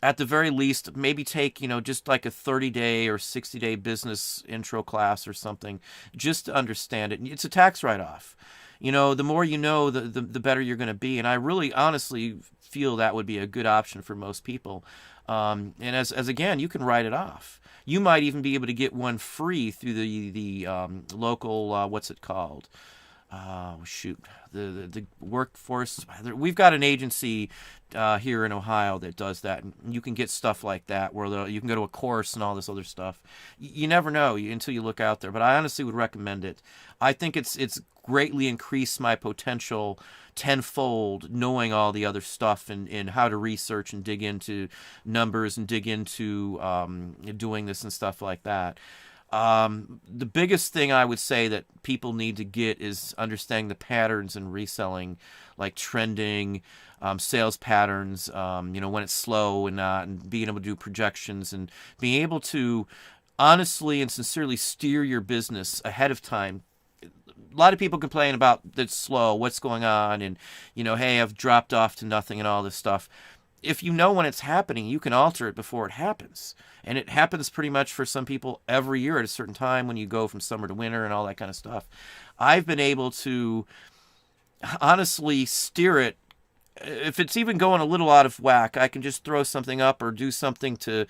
at the very least, maybe take, just like a 30-day or 60-day business intro class or something, just to understand it. It's a tax write-off. The more you know, the better you're going to be. And I really honestly feel that would be a good option for most people. And as again, you can write it off. You might even be able to get one free through the local, what's it called? Oh shoot, the workforce. We've got an agency here in Ohio that does that, and you can get stuff like that where you can go to a course and all this other stuff. You never know until you look out there, but I honestly would recommend it. I think it's greatly increased my potential tenfold, knowing all the other stuff and how to research and dig into numbers and dig into doing this and stuff like that. The biggest thing I would say that people need to get is understanding the patterns in reselling, like trending, sales patterns, when it's slow and not, and being able to do projections and being able to honestly and sincerely steer your business ahead of time. A lot of people complain about it's slow, what's going on, and, hey, I've dropped off to nothing and all this stuff. If you know when it's happening, you can alter it before it happens. And it happens pretty much for some people every year at a certain time when you go from summer to winter and all that kind of stuff. I've been able to honestly steer it. If it's even going a little out of whack, I can just throw something up or do something to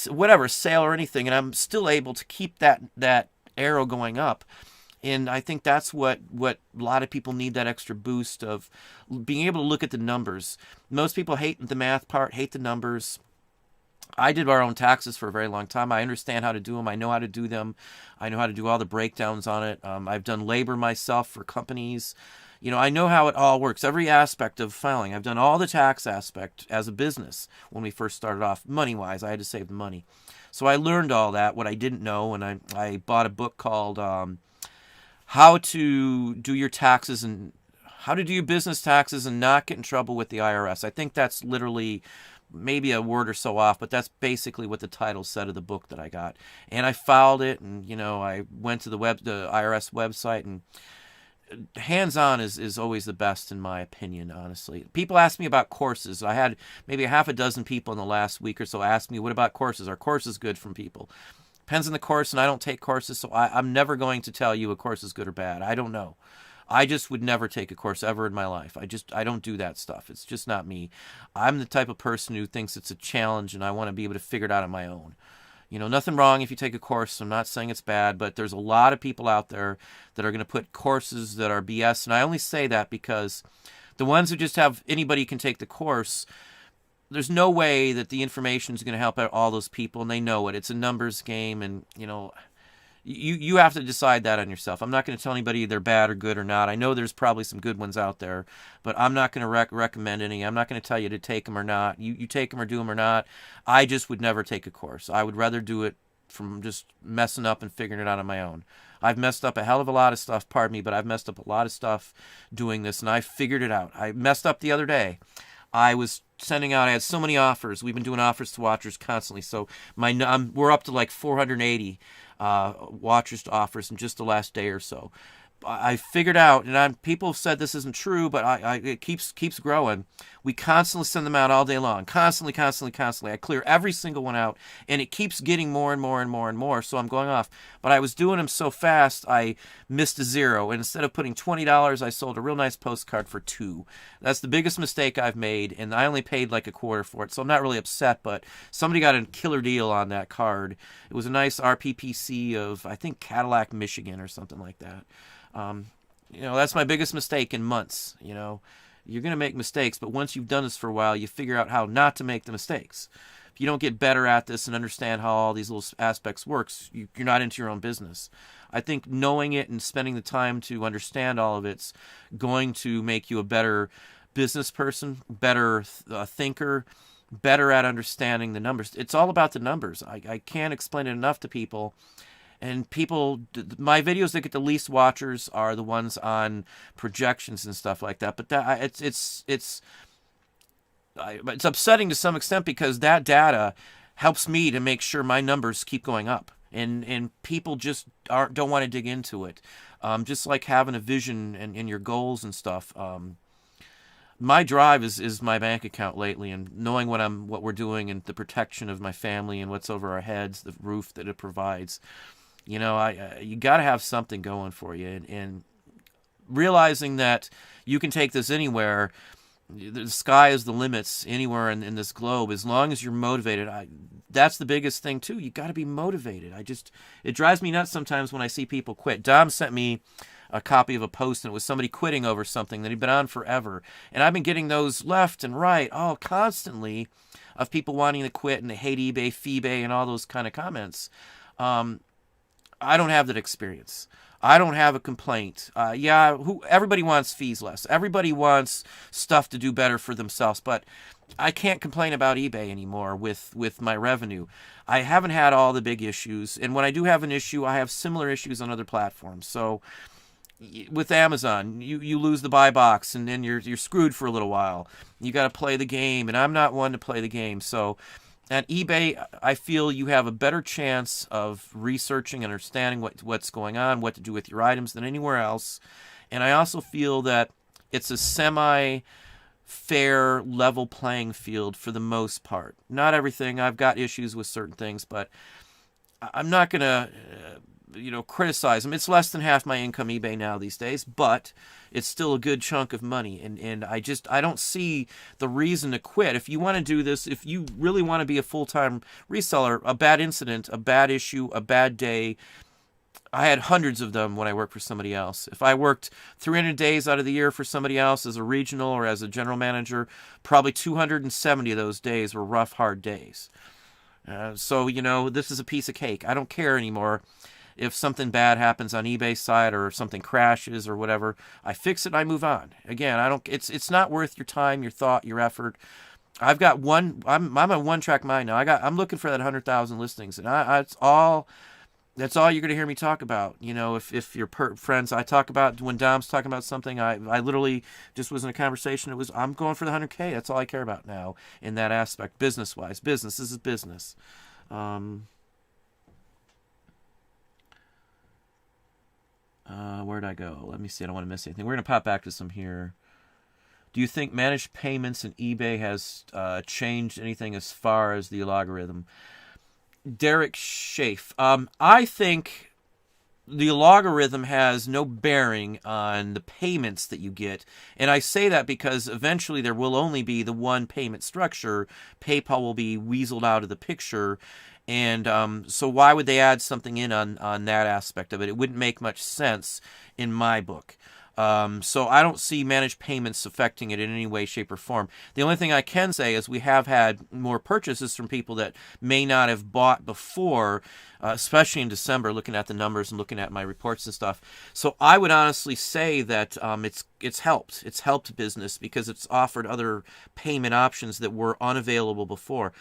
whatever, sale or anything, and I'm still able to keep that arrow going up. And I think that's what a lot of people need, that extra boost of being able to look at the numbers. Most people hate the math part, hate the numbers. I did our own taxes for a very long time. I understand how to do them. I know how to do them. I know how to do all the breakdowns on it. I've done labor myself for companies. I know how it all works, every aspect of filing. I've done all the tax aspect as a business when we first started off. Money-wise, I had to save the money. So I learned all that, what I didn't know, and I bought a book called How to Do Your Taxes and How to Do Your Business Taxes and Not Get in Trouble with the IRS. I think that's literally maybe a word or so off, but that's basically what the title said of the book that I got. And I filed it, and I went to the IRS website, and hands-on is always the best in my opinion, honestly. People ask me about courses. I had maybe a half a dozen people in the last week or so ask me, what about courses? Are courses good from people? Depends on the course, and I don't take courses, so I'm never going to tell you a course is good or bad. I don't know. I just would never take a course ever in my life. I don't do that stuff. It's just not me. I'm the type of person who thinks it's a challenge, and I want to be able to figure it out on my own. Nothing wrong if you take a course. I'm not saying it's bad, but there's a lot of people out there that are going to put courses that are BS, and I only say that because the ones who just have anybody can take the course, there's no way that the information is going to help out all those people, and they know it. It's a numbers game, and, you have to decide that on yourself. I'm not going to tell anybody they're bad or good or not. I know there's probably some good ones out there, but I'm not going to recommend any. I'm not going to tell you to take them or not. You take them or do them or not. I just would never take a course. I would rather do it from just messing up and figuring it out on my own. I've messed up a hell of a lot of stuff, pardon me, but I've messed up a lot of stuff doing this, and I figured it out. I messed up the other day. I was sending out, I had so many offers. We've been doing offers to watchers constantly, so we're up to like 480 watchers to offers in just the last day or so. I figured out, and people have said this isn't true, but it keeps growing. We constantly send them out all day long, constantly. I clear every single one out, and it keeps getting more and more and more and more. So I'm going off. But I was doing them so fast, I missed a zero. And instead of putting $20, I sold a real nice postcard for $2. That's the biggest mistake I've made, and I only paid like a quarter for it. So I'm not really upset, but somebody got a killer deal on that card. It was a nice RPPC of, I think, Cadillac, Michigan, or something like that. That's my biggest mistake in months. You're going to make mistakes, but once you've done this for a while, you figure out how not to make the mistakes. If you don't get better at this and understand how all these little aspects works, you're not into your own business. I think knowing it and spending the time to understand all of it's going to make you a better business person, better thinker, better at understanding the numbers. It's all about the numbers. I can't explain it enough to people. And people, my videos that get the least watchers are the ones on projections and stuff like that. But it's upsetting to some extent because that data helps me to make sure my numbers keep going up. and people just don't want to dig into it. Just like having a vision and your goals and stuff. My drive is my bank account lately, and knowing what we're doing, and the protection of my family and what's over our heads, the roof that it provides. You got to have something going for you, and realizing that you can take this anywhere. The sky is the limits anywhere in this globe, as long as you're motivated. That's the biggest thing too. You got to be motivated. It drives me nuts sometimes when I see people quit. Dom sent me a copy of a post, and it was somebody quitting over something that he'd been on forever. And I've been getting those left and right, constantly, of people wanting to quit, and they hate eBay, FeeBay, and all those kind of comments. I don't have that experience. I don't have a complaint. Everybody wants fees less. Everybody wants stuff to do better for themselves, but I can't complain about eBay anymore with my revenue. I haven't had all the big issues, and when I do have an issue, I have similar issues on other platforms. So with Amazon, you lose the buy box, and then you're screwed for a little while. You got to play the game, and I'm not one to play the game. So at eBay, I feel you have a better chance of researching and understanding what's going on, what to do with your items, than anywhere else. And I also feel that it's a semi-fair, level playing field for the most part. Not everything. I've got issues with certain things, but I'm not going to criticize them. It's less than half my income eBay now these days, but it's still a good chunk of money, and I don't see the reason to quit. If you want to do this, if you really want to be a full-time reseller, a bad incident, a bad issue, a bad day, I had hundreds of them when I worked for somebody else. If I worked 300 days out of the year for somebody else as a regional or as a general manager, probably 270 of those days were rough, hard days. So this is a piece of cake. I don't care anymore if something bad happens on eBay's side, or if something crashes or whatever. I fix it and I move on. Again, it's not worth your time, your thought, your effort. I've got I'm a one-track mind now. I'm looking for that 100,000 listings, and that's all you're going to hear me talk about. If you're friends, I talk about when Dom's talking about something, I literally just was in a conversation. I'm going for the 100K. That's all I care about now in that aspect, business-wise. This is business. Where'd I go? Let me see. I don't want to miss anything. We're going to pop back to some here. Do you think managed payments in eBay has changed anything as far as the algorithm? Derek Schaaf. I think the algorithm has no bearing on the payments that you get. And I say that because eventually there will only be the one payment structure. PayPal will be weaseled out of the picture. And so why would they add something in on that aspect of it? It wouldn't make much sense in my book. So I don't see managed payments affecting it in any way, shape, or form. The only thing I can say is we have had more purchases from people that may not have bought before, especially in December, looking at the numbers and looking at my reports and stuff. So I would honestly say that it's helped. It's helped business because it's offered other payment options that were unavailable before.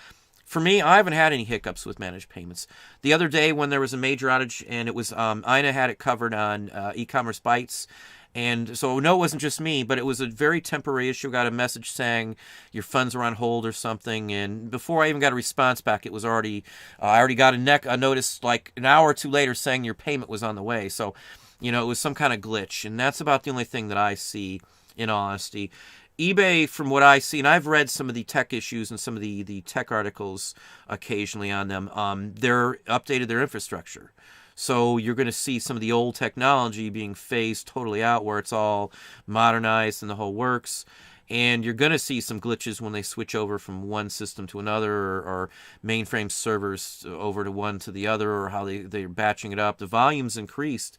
For me, I haven't had any hiccups with managed payments. The other day when there was a major outage, and it was Ina had it covered on e-commerce bites, and so no, it wasn't just me, but it was a very temporary issue. I got a message saying your funds are on hold or something, and before I even got a response back, it was already I already got a notice like an hour or two later saying your payment was on the way. So, it was some kind of glitch, and that's about the only thing that I see, in all honesty. eBay, from what I see, and I've read some of the tech issues and some of the tech articles occasionally on them, they're updated their infrastructure. So you're going to see some of the old technology being phased totally out, where it's all modernized and the whole works. And you're going to see some glitches when they switch over from one system to another, or mainframe servers over to one to the other, or how they're batching it up. The volume's increased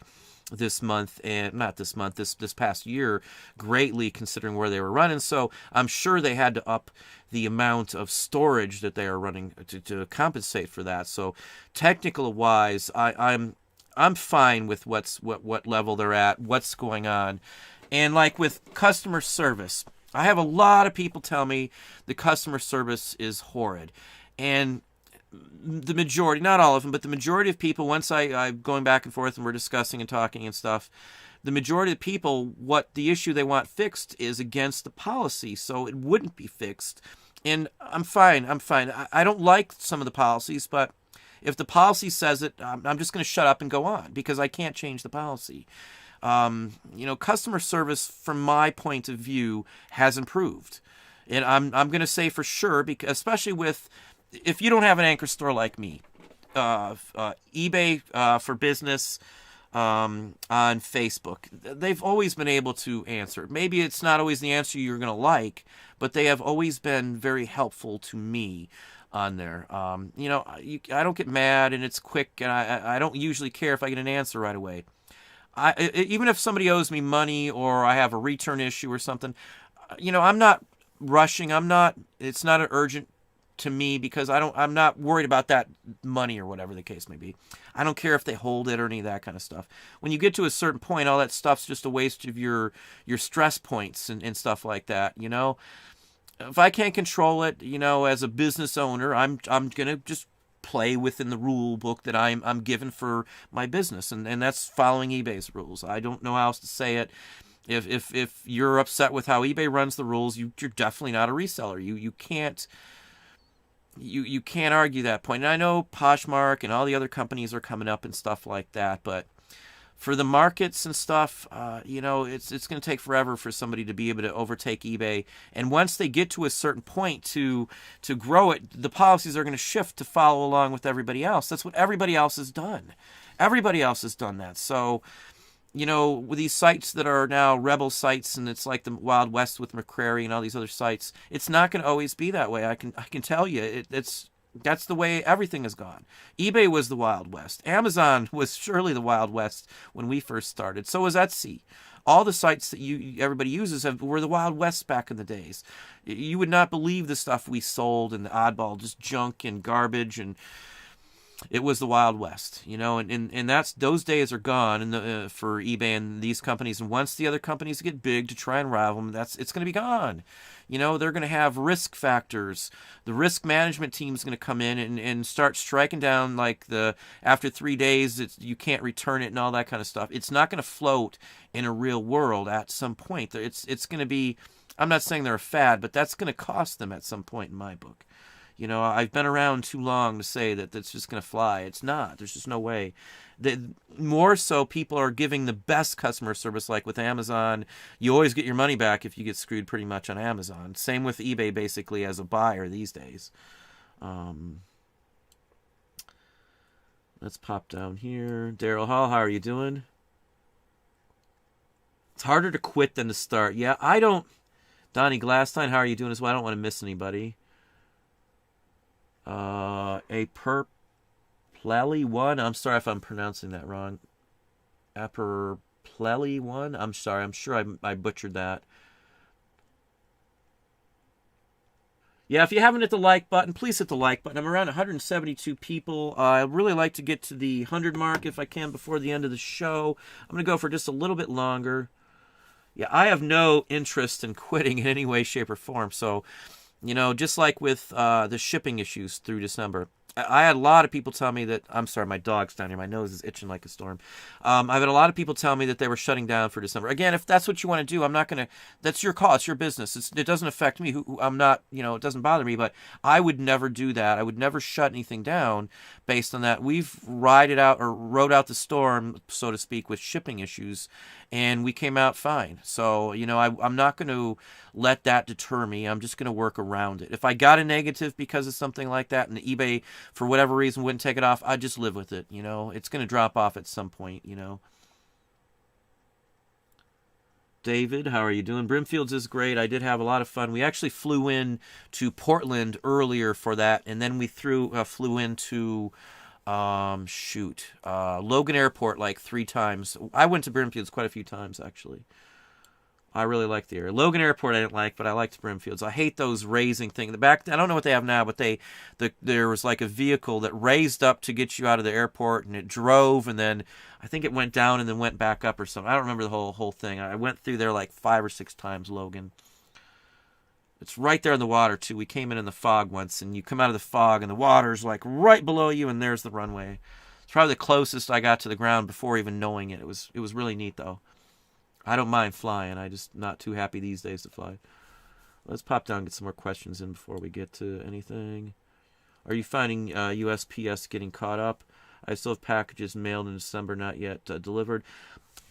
this month, and not this month, this past year, greatly considering where they were running. So I'm sure they had to up the amount of storage that they are running to compensate for that. So technical wise, I'm fine with what level they're at, what's going on. And like with customer service, I have a lot of people tell me the customer service is horrid. And the majority, not all of them, but the majority of people, once I'm going back and forth and we're discussing and talking and stuff, the majority of people, what the issue they want fixed is against the policy, so it wouldn't be fixed. And I'm fine. I don't like some of the policies, but If the policy says it, I'm just going to shut up and go on because I can't change the policy. Customer service, from my point of view, has improved. And I'm going to say for sure, because especially if you don't have an anchor store like me, eBay for Business on Facebook, they've always been able to answer. Maybe it's not always the answer you're going to like, but they have always been very helpful to me on there. I don't get mad, and it's quick, and I don't usually care if I get an answer right away. Even if somebody owes me money or I have a return issue or something, I'm not rushing. It's not an urgent to me because I'm not worried about that money or whatever the case may be. I don't care if they hold it or any of that kind of stuff. When you get to a certain point, all that stuff's just a waste of your stress points and stuff like that. If I can't control it, as a business owner, I'm gonna just play within the rule book that I'm given for my business, and that's following eBay's rules. I don't know how else to say it. If you're upset with how eBay runs the rules, you're definitely not a reseller. You can't argue that point. And I know Poshmark and all the other companies are coming up and stuff like that, but for the markets and stuff, it's going to take forever for somebody to be able to overtake eBay. And once they get to a certain point to grow it, the policies are going to shift to follow along with everybody else. That's what everybody else has done. Everybody else has done that. So, with these sites that are now rebel sites, and it's like the Wild West with McCrary and all these other sites, it's not going to always be that way. I can tell you, that's the way everything has gone. eBay was the Wild West. Amazon was surely the Wild West when we first started. So was Etsy. All the sites that everybody uses were the Wild West back in the days. You would not believe the stuff we sold and the oddball, just junk and garbage, and it was the Wild West, and that's, those days are gone for eBay and these companies. And once the other companies get big to try and rival them, it's going to be gone. They're going to have risk factors. The risk management team is going to come in and start striking down, like after 3 days, you can't return it and all that kind of stuff. It's not going to float in a real world at some point. It's going to be, I'm not saying they're a fad, but that's going to cost them at some point in my book. I've been around too long to say that that's just going to fly. It's not. There's just no way. More so, people are giving the best customer service, like with Amazon. You always get your money back if you get screwed pretty much on Amazon. Same with eBay, basically, as a buyer these days. Let's pop down here. Daryl Hall, how are you doing? It's harder to quit than to start. Yeah, I don't. Donnie Glasstein, how are you doing as well? I don't want to miss anybody. A Perplelli one. I'm sorry if I'm pronouncing that wrong. Perplelli one. I'm sorry. I'm sure I butchered that. Yeah, if you haven't hit the like button, please hit the like button. I'm around 172 people. I'd really like to get to the 100 mark if I can before the end of the show. I'm going to go for just a little bit longer. Yeah, I have no interest in quitting in any way, shape, or form. So, just like with the shipping issues through December, I had a lot of people tell me that, I'm sorry, my dog's down here. My nose is itching like a storm. I've had a lot of people tell me that they were shutting down for December. Again, if that's what you want to do, I'm not going to, that's your call. It's your business. It doesn't affect me. I'm not, it doesn't bother me, but I would never do that. I would never shut anything down based on that. We've rode out the storm, so to speak, with shipping issues, and we came out fine. So, I'm not going to let that deter me. I'm just going to work around it. If I got a negative because of something like that and the eBay, for whatever reason, wouldn't take it off, I'd just live with it. It's going to drop off at some point. David, how are you doing? Brimfield's is great. I did have a lot of fun. We actually flew in to Portland earlier for that, and then we flew into Logan Airport like 3 times. I went to Brimfield's quite a few times, actually. I really liked the area. Logan Airport I didn't like, but I liked Brimfield's. I hate those raising things. I don't know what they have now, but there was like a vehicle that raised up to get you out of the airport, and it drove, and then I think it went down and then went back up or something. I don't remember the whole thing. I went through there like 5 or 6 times, Logan. It's right there in the water, too. We came in the fog once, and you come out of the fog, and the water's like right below you, and there's the runway. It's probably the closest I got to the ground before even knowing it. It was really neat, though. I don't mind flying. I'm just not too happy these days to fly. Let's pop down and get some more questions in before we get to anything. Are you finding USPS getting caught up? I still have packages mailed in December, not yet delivered.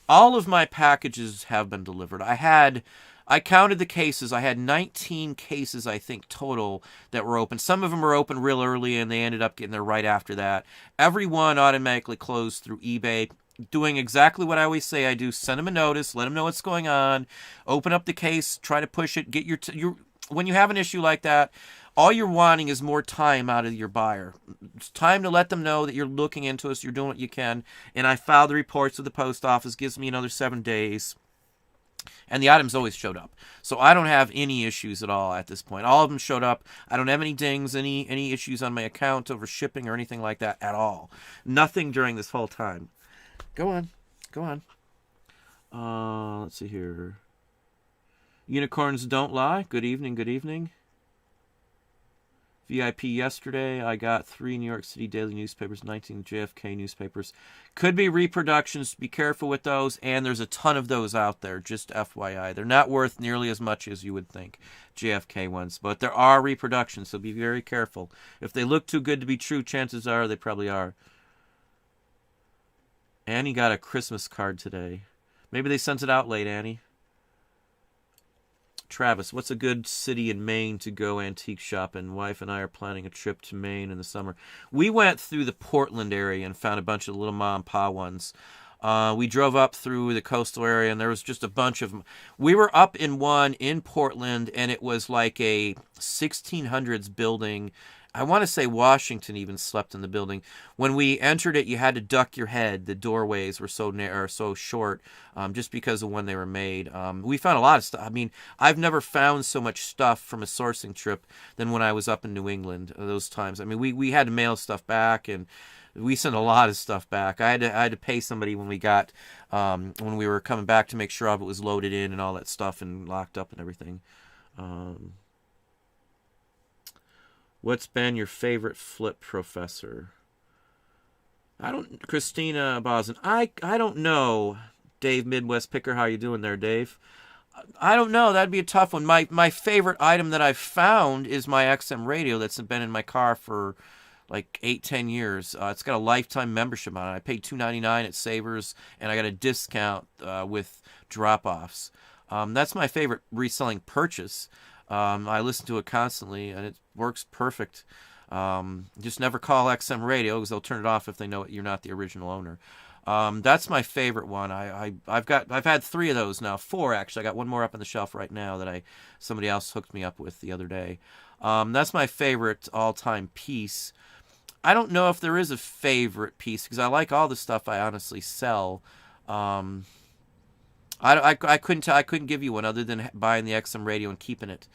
All of my packages have been delivered. I counted the cases. I had 19 cases, I think, total that were open. Some of them were open real early, and they ended up getting there right after that. Every one automatically closed through eBay. Doing exactly what I always say I do. Send them a notice. Let them know what's going on. Open up the case. Try to push it. Get your when you have an issue like that, all you're wanting is more time out of your buyer. It's time to let them know that you're looking into us, you're doing what you can. And I filed the reports with the post office, gives me another 7 days. And the items always showed up. So I don't have any issues at all at this point. All of them showed up. I don't have any dings, any issues on my account over shipping or anything like that at all. Nothing during this whole time. Go on. Let's see here. Unicorns don't lie. Good evening. VIP yesterday. I got 3 New York City daily newspapers, 19 JFK newspapers. Could be reproductions. Be careful with those. And there's a ton of those out there, just FYI. They're not worth nearly as much as you would think, JFK ones. But there are reproductions, so be very careful. If they look too good to be true, chances are they probably are. Annie got a Christmas card today. Maybe they sent it out late, Annie. Travis, what's a good city in Maine to go antique shopping? Wife and I are planning a trip to Maine in the summer. We went through the Portland area and found a bunch of little mom and pop ones. We drove up through the coastal area, and there was just a bunch of them. We were up in one in Portland, and it was like a 1600s building. I want to say Washington even slept in the building. When we entered it, you had to duck your head. The doorways were so narrow, so short, just because of when they were made. We found a lot of stuff. I mean, I've never found so much stuff from a sourcing trip than when I was up in New England those times. I mean, we had to mail stuff back, and we sent a lot of stuff back. I had to pay somebody when we were coming back to make sure all of it was loaded in and all that stuff and locked up and everything. What's been your favorite flip professor? Christina Bosin. I don't know. Dave Midwest Picker, how you doing there, Dave? I don't know. That'd be a tough one. My favorite item that I've found is my XM radio that's been in my car for like 8-10 years. It's got a lifetime membership on it. I paid $2.99 at Savers, and I got a discount with drop-offs. That's my favorite reselling purchase. I listen to it constantly, and it works perfect. Just never call XM Radio because they'll turn it off if they know you're not the original owner. That's my favorite one. I've had 3 of those now, 4 actually. I got one more up on the shelf right now that somebody else hooked me up with the other day. That's my favorite all-time piece. I don't know if there is a favorite piece because I like all the stuff I honestly sell. I couldn't give you one other than buying the XM radio and keeping it.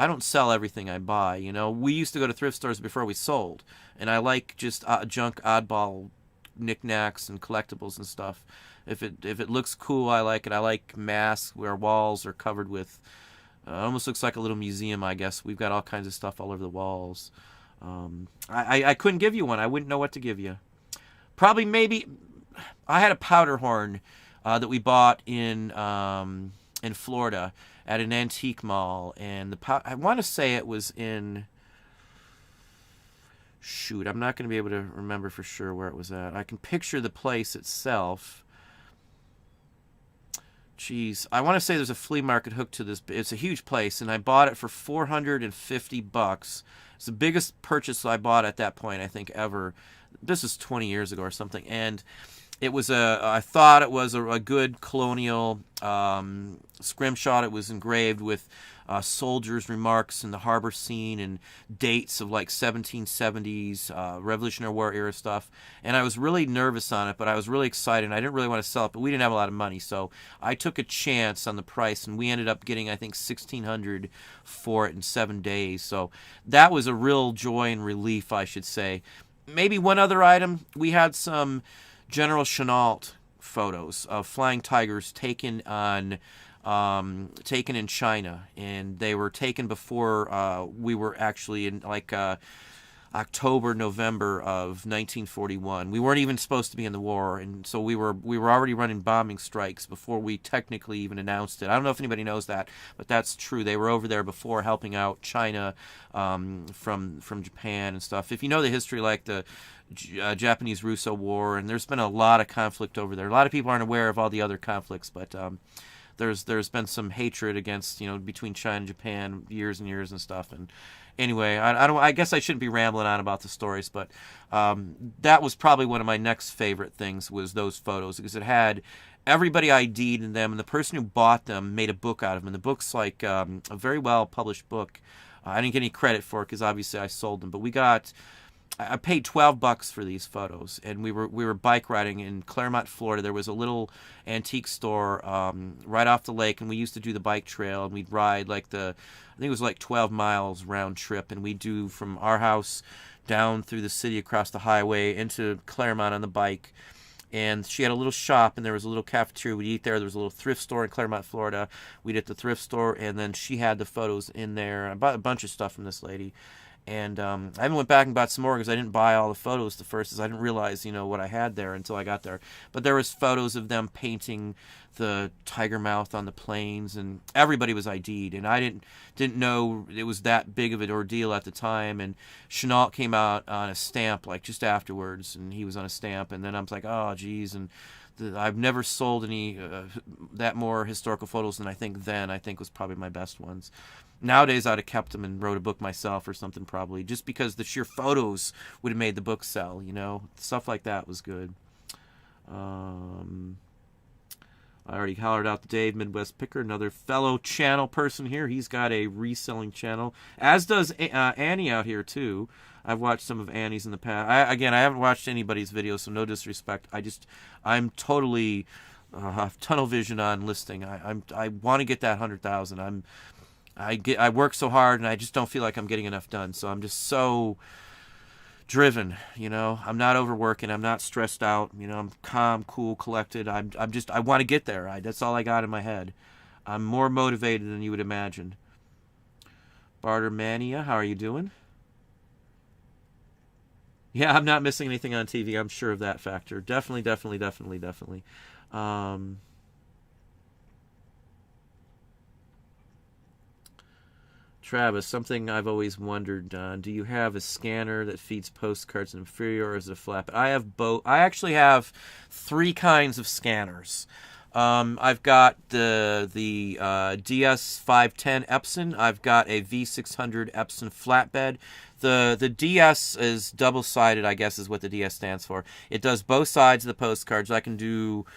I don't sell everything I buy. You know, we used to go to thrift stores before we sold, and I like just junk, oddball knickknacks and collectibles and stuff. If it looks cool, I like it. I like masks where walls are covered with. Almost looks like a little museum, I guess. We've got all kinds of stuff all over the walls. I couldn't give you one. I wouldn't know what to give you. Probably maybe I had a powder horn that we bought in Florida at an antique mall, and I want to say it was in. Shoot, I'm not going to be able to remember for sure where it was at. I can picture the place itself. Jeez, I want to say there's a flea market hooked to this. It's a huge place, and I bought it for $450. It's the biggest purchase I bought at that point, I think, ever. This is 20 years ago or something, and it was I thought it was a good colonial scrimshot. It was engraved with soldiers' remarks in the harbor scene and dates of like 1770s Revolutionary War era stuff. And I was really nervous on it, but I was really excited. I didn't really want to sell it, but we didn't have a lot of money, so I took a chance on the price, and we ended up getting, I think, $1,600 for it in 7 days. So that was a real joy and relief, I should say. Maybe one other item. We had some General Chenault photos of flying tigers taken in China, and they were taken before we were actually in October, November of 1941. We weren't even supposed to be in the war, and so we were already running bombing strikes before we technically even announced it. I don't know if anybody knows that, but that's true. They were over there before, helping out China from Japan and stuff. If you know the history, like the Japanese-Russo War, and there's been a lot of conflict over there. A lot of people aren't aware of all the other conflicts, but there's been some hatred against, between China and Japan years and years and stuff. And anyway, I guess I shouldn't be rambling on about the stories, but that was probably one of my next favorite things, was those photos, because it had everybody ID'd in them, and the person who bought them made a book out of them. And the book's like a very well published book. I didn't get any credit for it because obviously I sold them, but I paid $12 for these photos, and we were bike riding in Claremont, Florida. There was a little antique store right off the lake, and we used to do the bike trail, and we'd ride I think it was like 12 miles round trip, and we'd do from our house down through the city, across the highway into Claremont on the bike. And she had a little shop, and there was a little cafeteria. We'd eat there. There was a little thrift store in Claremont, Florida. We'd at the thrift store, and then she had the photos in there. I bought a bunch of stuff from this lady. And I even went back and bought some more because I didn't buy all the photos the first, because I didn't realize, what I had there until I got there. But there was photos of them painting the tiger mouth on the planes, and everybody was ID'd. And I didn't know it was that big of an ordeal at the time. And Chenault came out on a stamp just afterwards, and he was on a stamp. And then I was like, oh, geez. And I've never sold any that more historical photos than I think was probably my best ones. Nowadays, I'd have kept them and wrote a book myself or something, probably, just because the sheer photos would have made the book sell, Stuff like that was good. I already hollered out to Dave, Midwest Picker, another fellow channel person here. He's got a reselling channel, as does Annie out here, too. I've watched some of Annie's in the past. I haven't watched anybody's videos, so no disrespect. I'm totally have tunnel vision on listing. I want to get that 100,000. I work so hard, and I just don't feel like I'm getting enough done. So I'm just so driven, I'm not overworking. I'm not stressed out. I'm calm, cool, collected. I want to get there. That's all I got in my head. I'm more motivated than you would imagine. Barter Mania, how are you doing? Yeah, I'm not missing anything on TV. I'm sure of that factor. Definitely. Travis, something I've always wondered, do you have a scanner that feeds postcards in inferior, or is it a flat? I have both. I actually have 3 kinds of scanners. I've got the DS510 Epson. I've got a V600 Epson flatbed. The DS is double-sided, I guess is what the DS stands for. It does both sides of the postcards. I can do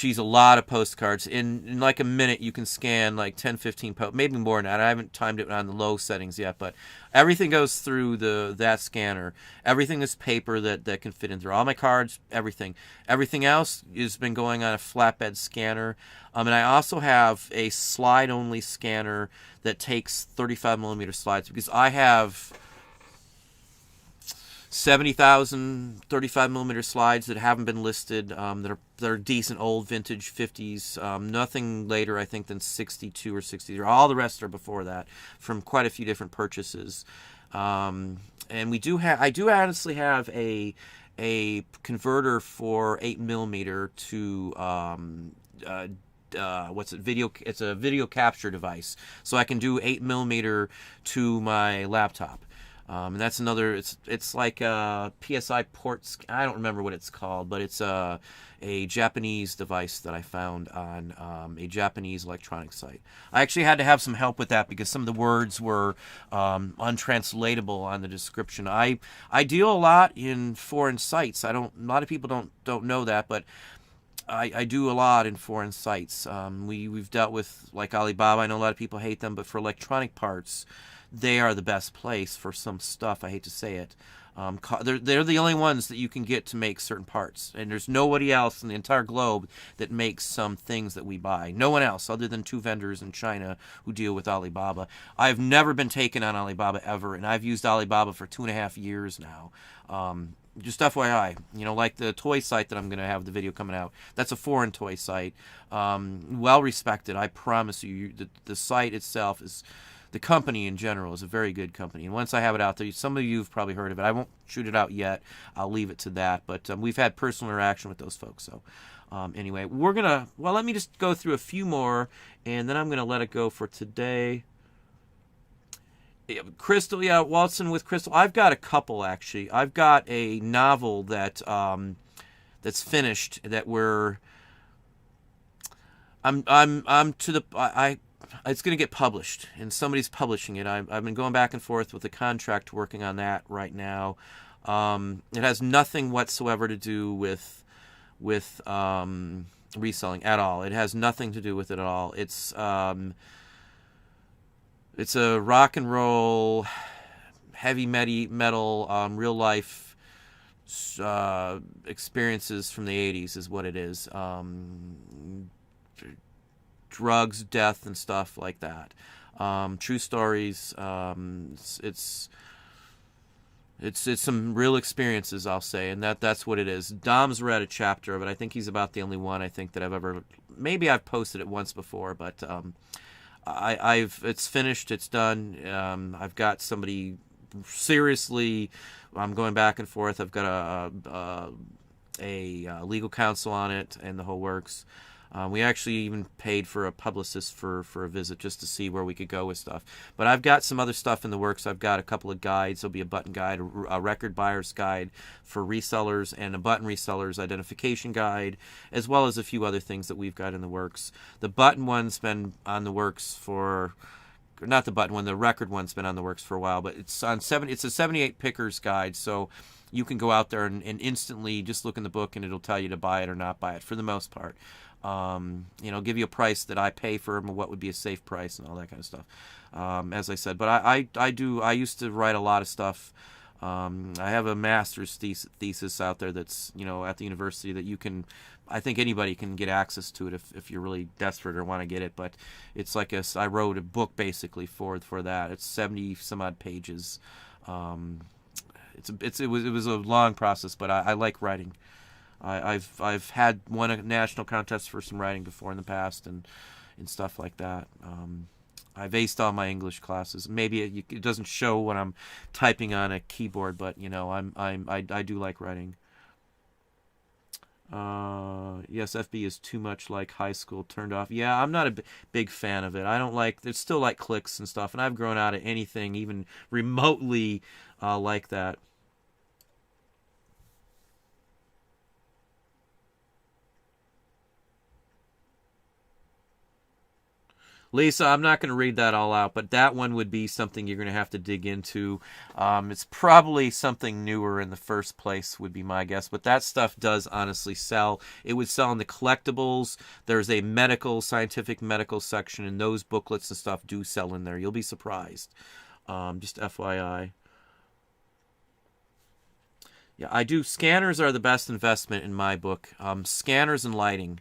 a lot of postcards. In like a minute, you can scan like 10, 15 maybe more than that. I haven't timed it on the low settings yet, but everything goes through that scanner. Everything is paper that can fit in through all my cards. Everything else has been going on a flatbed scanner. And I also have a slide-only scanner that takes 35 millimeter slides, because I have 70,000 35 millimeter slides that haven't been listed. That are decent old vintage 50s. Nothing later, I think, than 62 or 63. All the rest are before that, from quite a few different purchases. And I do honestly have a converter for 8 millimeter to video. It's a video capture device, so I can do 8 millimeter to my laptop. And that's another. It's like a PSI ports. I don't remember what it's called, but it's a Japanese device that I found on a Japanese electronic site. I actually had to have some help with that because some of the words were untranslatable on the description. I deal a lot in foreign sites. A lot of people don't know that, but I do a lot in foreign sites. We've dealt with like Alibaba. I know a lot of people hate them, but for electronic parts, they are the best place for some stuff. I hate to say it. They're the only ones that you can get to make certain parts. And there's nobody else in the entire globe that makes some things that we buy. No one else other than 2 vendors in China who deal with Alibaba. I've never been taken on Alibaba ever, and I've used Alibaba for 2.5 years now. Just FYI, like the toy site that I'm going to have the video coming out, that's a foreign toy site. Well respected, I promise you. The site itself is the company in general is a very good company. And once I have it out there, some of you have probably heard of it. I won't shoot it out yet. I'll leave it to that. But we've had personal interaction with those folks. So anyway, let me just go through a few more, and then I'm going to let it go for today. Crystal, yeah, Waltzing with Crystal. I've got a couple, actually. I've got a novel that that's finished that I'm to the it's going to get published, and somebody's publishing it. I've been going back and forth with the contract, working on that right now. It has nothing whatsoever to do with reselling at all. It has nothing to do with it at all. It's a rock and roll, heavy metal, real life experiences from the 80s is what it is. Drugs, death, and stuff like that. True stories. It's some real experiences, I'll say, and that's what it is. Dom's read a chapter of it. I think he's about the only one I think that I've ever. Maybe I've posted it once before, but it's finished. It's done. I've got somebody seriously. I'm going back and forth. I've got a legal counsel on it and the whole works. We actually even paid for a publicist for a visit just to see where we could go with stuff. But I've got some other stuff in the works. I've got a couple of guides. There'll be a button guide, a record buyer's guide for resellers, and a button resellers identification guide, as well as a few other things that we've got in the works. The button one's been on the works for... Not the button one, the record one's been on the works for a while, but it's a 78 pickers guide, so you can go out there and instantly just look in the book and it'll tell you to buy it or not buy it for the most part. Give you a price that I pay for them, or what would be a safe price and all that kind of stuff. As I said, but I used to write a lot of stuff. I have a master's thesis out there that's, at the university that you can, I think anybody can get access to it if you're really desperate or want to get it. But it's like I wrote a book basically for that. It's 70 some odd pages. It was a long process, but I like writing. I've had won a national contest for some writing before in the past and stuff like that. I've aced all my English classes. Maybe it doesn't show when I'm typing on a keyboard, but I do like writing. Yes, FB is too much like high school. Turned off. Yeah, I'm not a big fan of it. I don't like. There's still like clicks and stuff, and I've grown out of anything even remotely like that. Lisa, I'm not going to read that all out, but that one would be something you're going to have to dig into. It's probably something newer in the first place, would be my guess. But that stuff does honestly sell. It would sell in the collectibles. There's a scientific medical section, and those booklets and stuff do sell in there. You'll be surprised. Just FYI. Yeah, I do. Scanners are the best investment in my book. Scanners and lighting.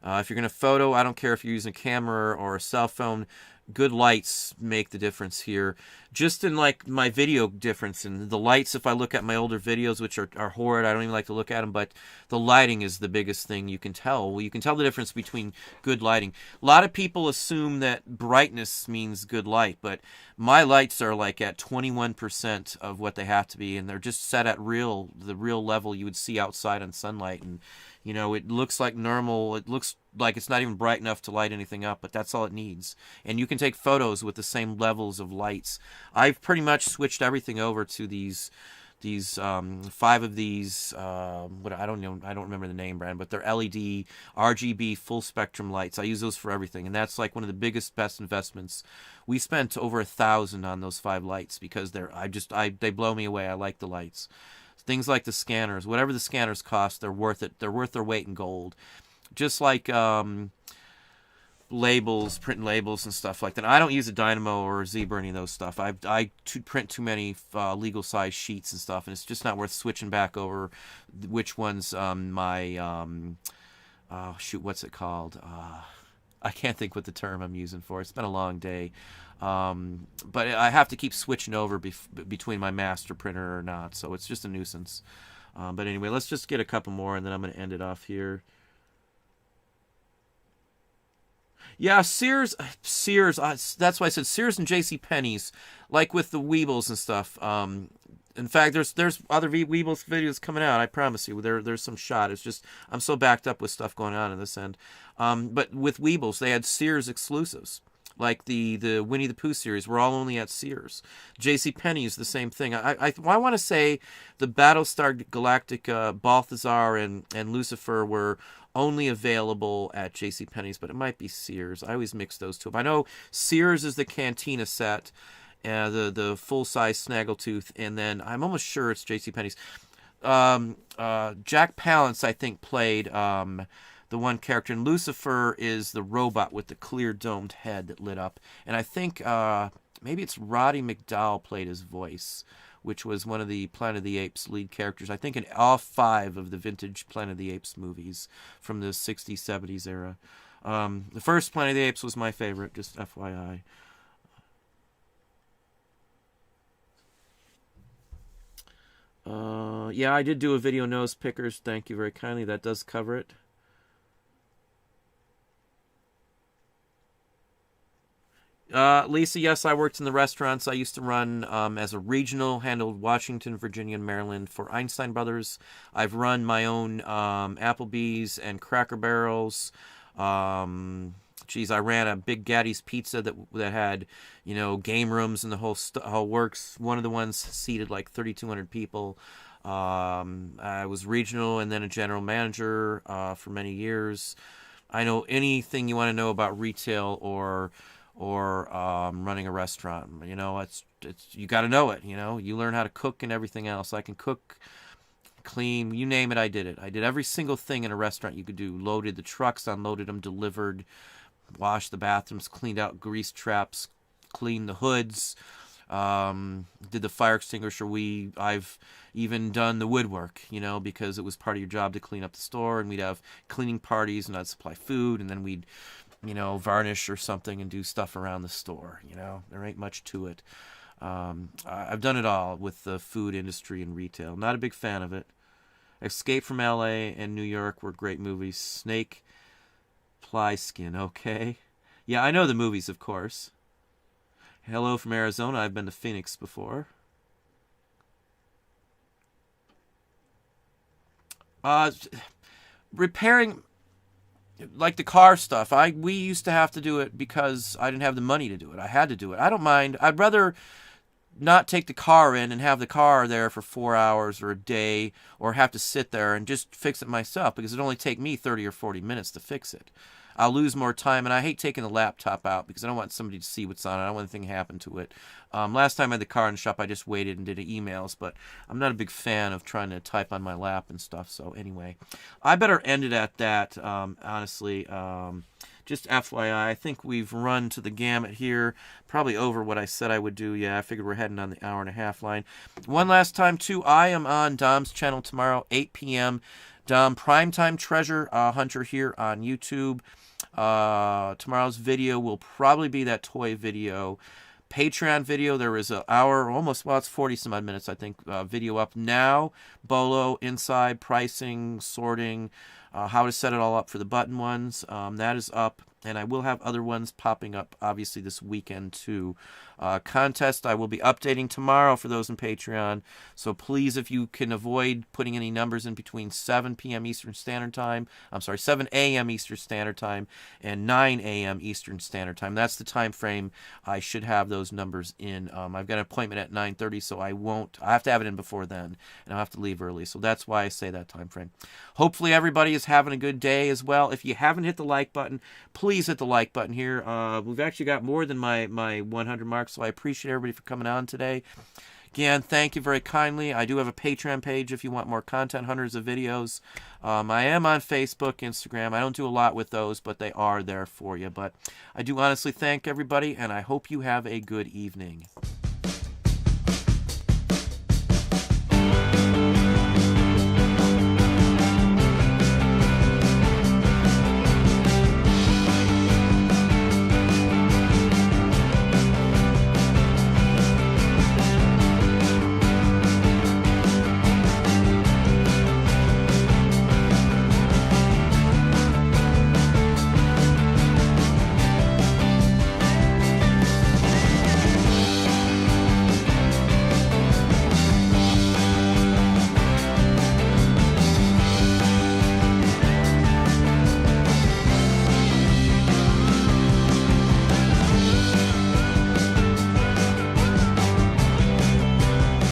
If you're going to photo, I don't care if you're using a camera or a cell phone, good lights make the difference here. Just in like my video difference and the lights, if I look at my older videos, which are horrid, I don't even like to look at them, but the lighting is the biggest thing you can tell. Well, you can tell the difference between good lighting. A lot of people assume that brightness means good light, but my lights are like at 21% of what they have to be, and they're just set at the real level you would see outside on sunlight. And it looks like normal. It looks like it's not even bright enough to light anything up, but that's all it needs. And you can take photos with the same levels of lights. I've pretty much switched everything over to these 5 of these. I don't remember the name brand, but they're LED, RGB, full spectrum lights. I use those for everything, and that's like one of the best investments. We spent over $1,000 on those 5 lights because they blow me away. I like the lights. Things like the scanners, whatever the scanners cost, they're worth it. They're worth their weight in gold. Just like labels, printing labels and stuff like that. I don't use a Dynamo or a Zebra or any of those stuff. I print too many legal size sheets and stuff, and it's just not worth switching back over which one's what's it called? I can't think what the term I'm using for. It's been a long day. But I have to keep switching over between my master printer or not, so it's just a nuisance. But anyway, let's just get a couple more, and then I'm going to end it off here. Yeah, Sears. That's why I said Sears and J.C. Penney's, like with the Weebles and stuff. In fact, there's other Weebles videos coming out. I promise you, there's some shot. It's just I'm so backed up with stuff going on in this end. But with Weebles, they had Sears exclusives. Like the Winnie the Pooh series, were all only at Sears. J.C. Penney's the same thing. I want to say the Battlestar Galactica, Balthazar, and Lucifer were only available at J.C. Penney's, but it might be Sears. I always mix those two up. I know Sears is the Cantina set, the full size Snaggletooth, and then I'm almost sure it's J.C. Penney's. Jack Palance, I think, played the one character, and Lucifer is the robot with the clear domed head that lit up. And I think maybe it's Roddy McDowall played his voice, which was one of the Planet of the Apes lead characters, I think in all 5 of the vintage Planet of the Apes movies from the 60s, 70s era. The first Planet of the Apes was my favorite, just FYI. Yeah, I did do a video, Nose Pickers. Thank you very kindly. That does cover it. Lisa, yes, I worked in the restaurants. I used to run as a regional, handled Washington, Virginia, and Maryland for Einstein Brothers. I've run my own Applebee's and Cracker Barrels. I ran a Big Gaddy's Pizza that had, game rooms and the whole works. One of the ones seated like 3,200 people. I was regional and then a general manager for many years. I know anything you want to know about retail or running a restaurant. It's you got to know it. You learn how to cook and everything else. I can cook, clean, you name it. I did it. I did every single thing in a restaurant you could do. Loaded the trucks, unloaded them, delivered, washed the bathrooms, cleaned out grease traps, cleaned the hoods, did the fire extinguisher. I've even done the woodwork, because it was part of your job to clean up the store, and we'd have cleaning parties, and I'd supply food, and then we'd varnish or something and do stuff around the store. There ain't much to it. I've done it all with the food industry and retail. Not a big fan of it. Escape from L.A. and New York were great movies. Snake Plissken, okay. Yeah, I know the movies, of course. Hello from Arizona. I've been to Phoenix before. Repairing, like the car stuff, we used to have to do it because I didn't have the money to do it. I had to do it. I don't mind. I'd rather not take the car in and have the car there for 4 hours or a day, or have to sit there and just fix it myself, because it'd only take me 30 or 40 minutes to fix it. I'll lose more time, and I hate taking the laptop out because I don't want somebody to see what's on it. I don't want anything to happen to it. Last time I had the car in the shop, I just waited and did emails, but I'm not a big fan of trying to type on my lap and stuff. So anyway, I better end it at that, honestly. Just FYI, I think we've run to the gamut here, probably over what I said I would do. Yeah, I figured we're heading on the hour-and-a-half line. One last time, too, I am on Dom's channel tomorrow, 8 p.m., Dom Primetime Treasure Hunter here on YouTube. Tomorrow's video will probably be that toy video. Patreon video, there is an hour, it's 40 some odd minutes, I think, video up now. Bolo, inside, pricing, sorting, how to set it all up for the button ones. That is up, and I will have other ones popping up, obviously, this weekend, too. Contest, I will be updating tomorrow for those in Patreon. So please, if you can avoid putting any numbers in between 7 p.m. Eastern Standard Time, 7 a.m. Eastern Standard Time and 9 a.m. Eastern Standard Time. That's the time frame I should have those numbers in. I've got an appointment at 9:30, so I have to have it in before then, and I'll have to leave early. So that's why I say that time frame. Hopefully everybody is having a good day as well. If you haven't hit the like button, please hit the like button here. We've actually got more than my 100 mark, so I appreciate everybody for coming on today. Again, thank you very kindly. I do have a Patreon page if you want more content, hundreds of videos. I am on Facebook, Instagram. I don't do a lot with those, but they are there for you. But I do honestly thank everybody, and I hope you have a good evening.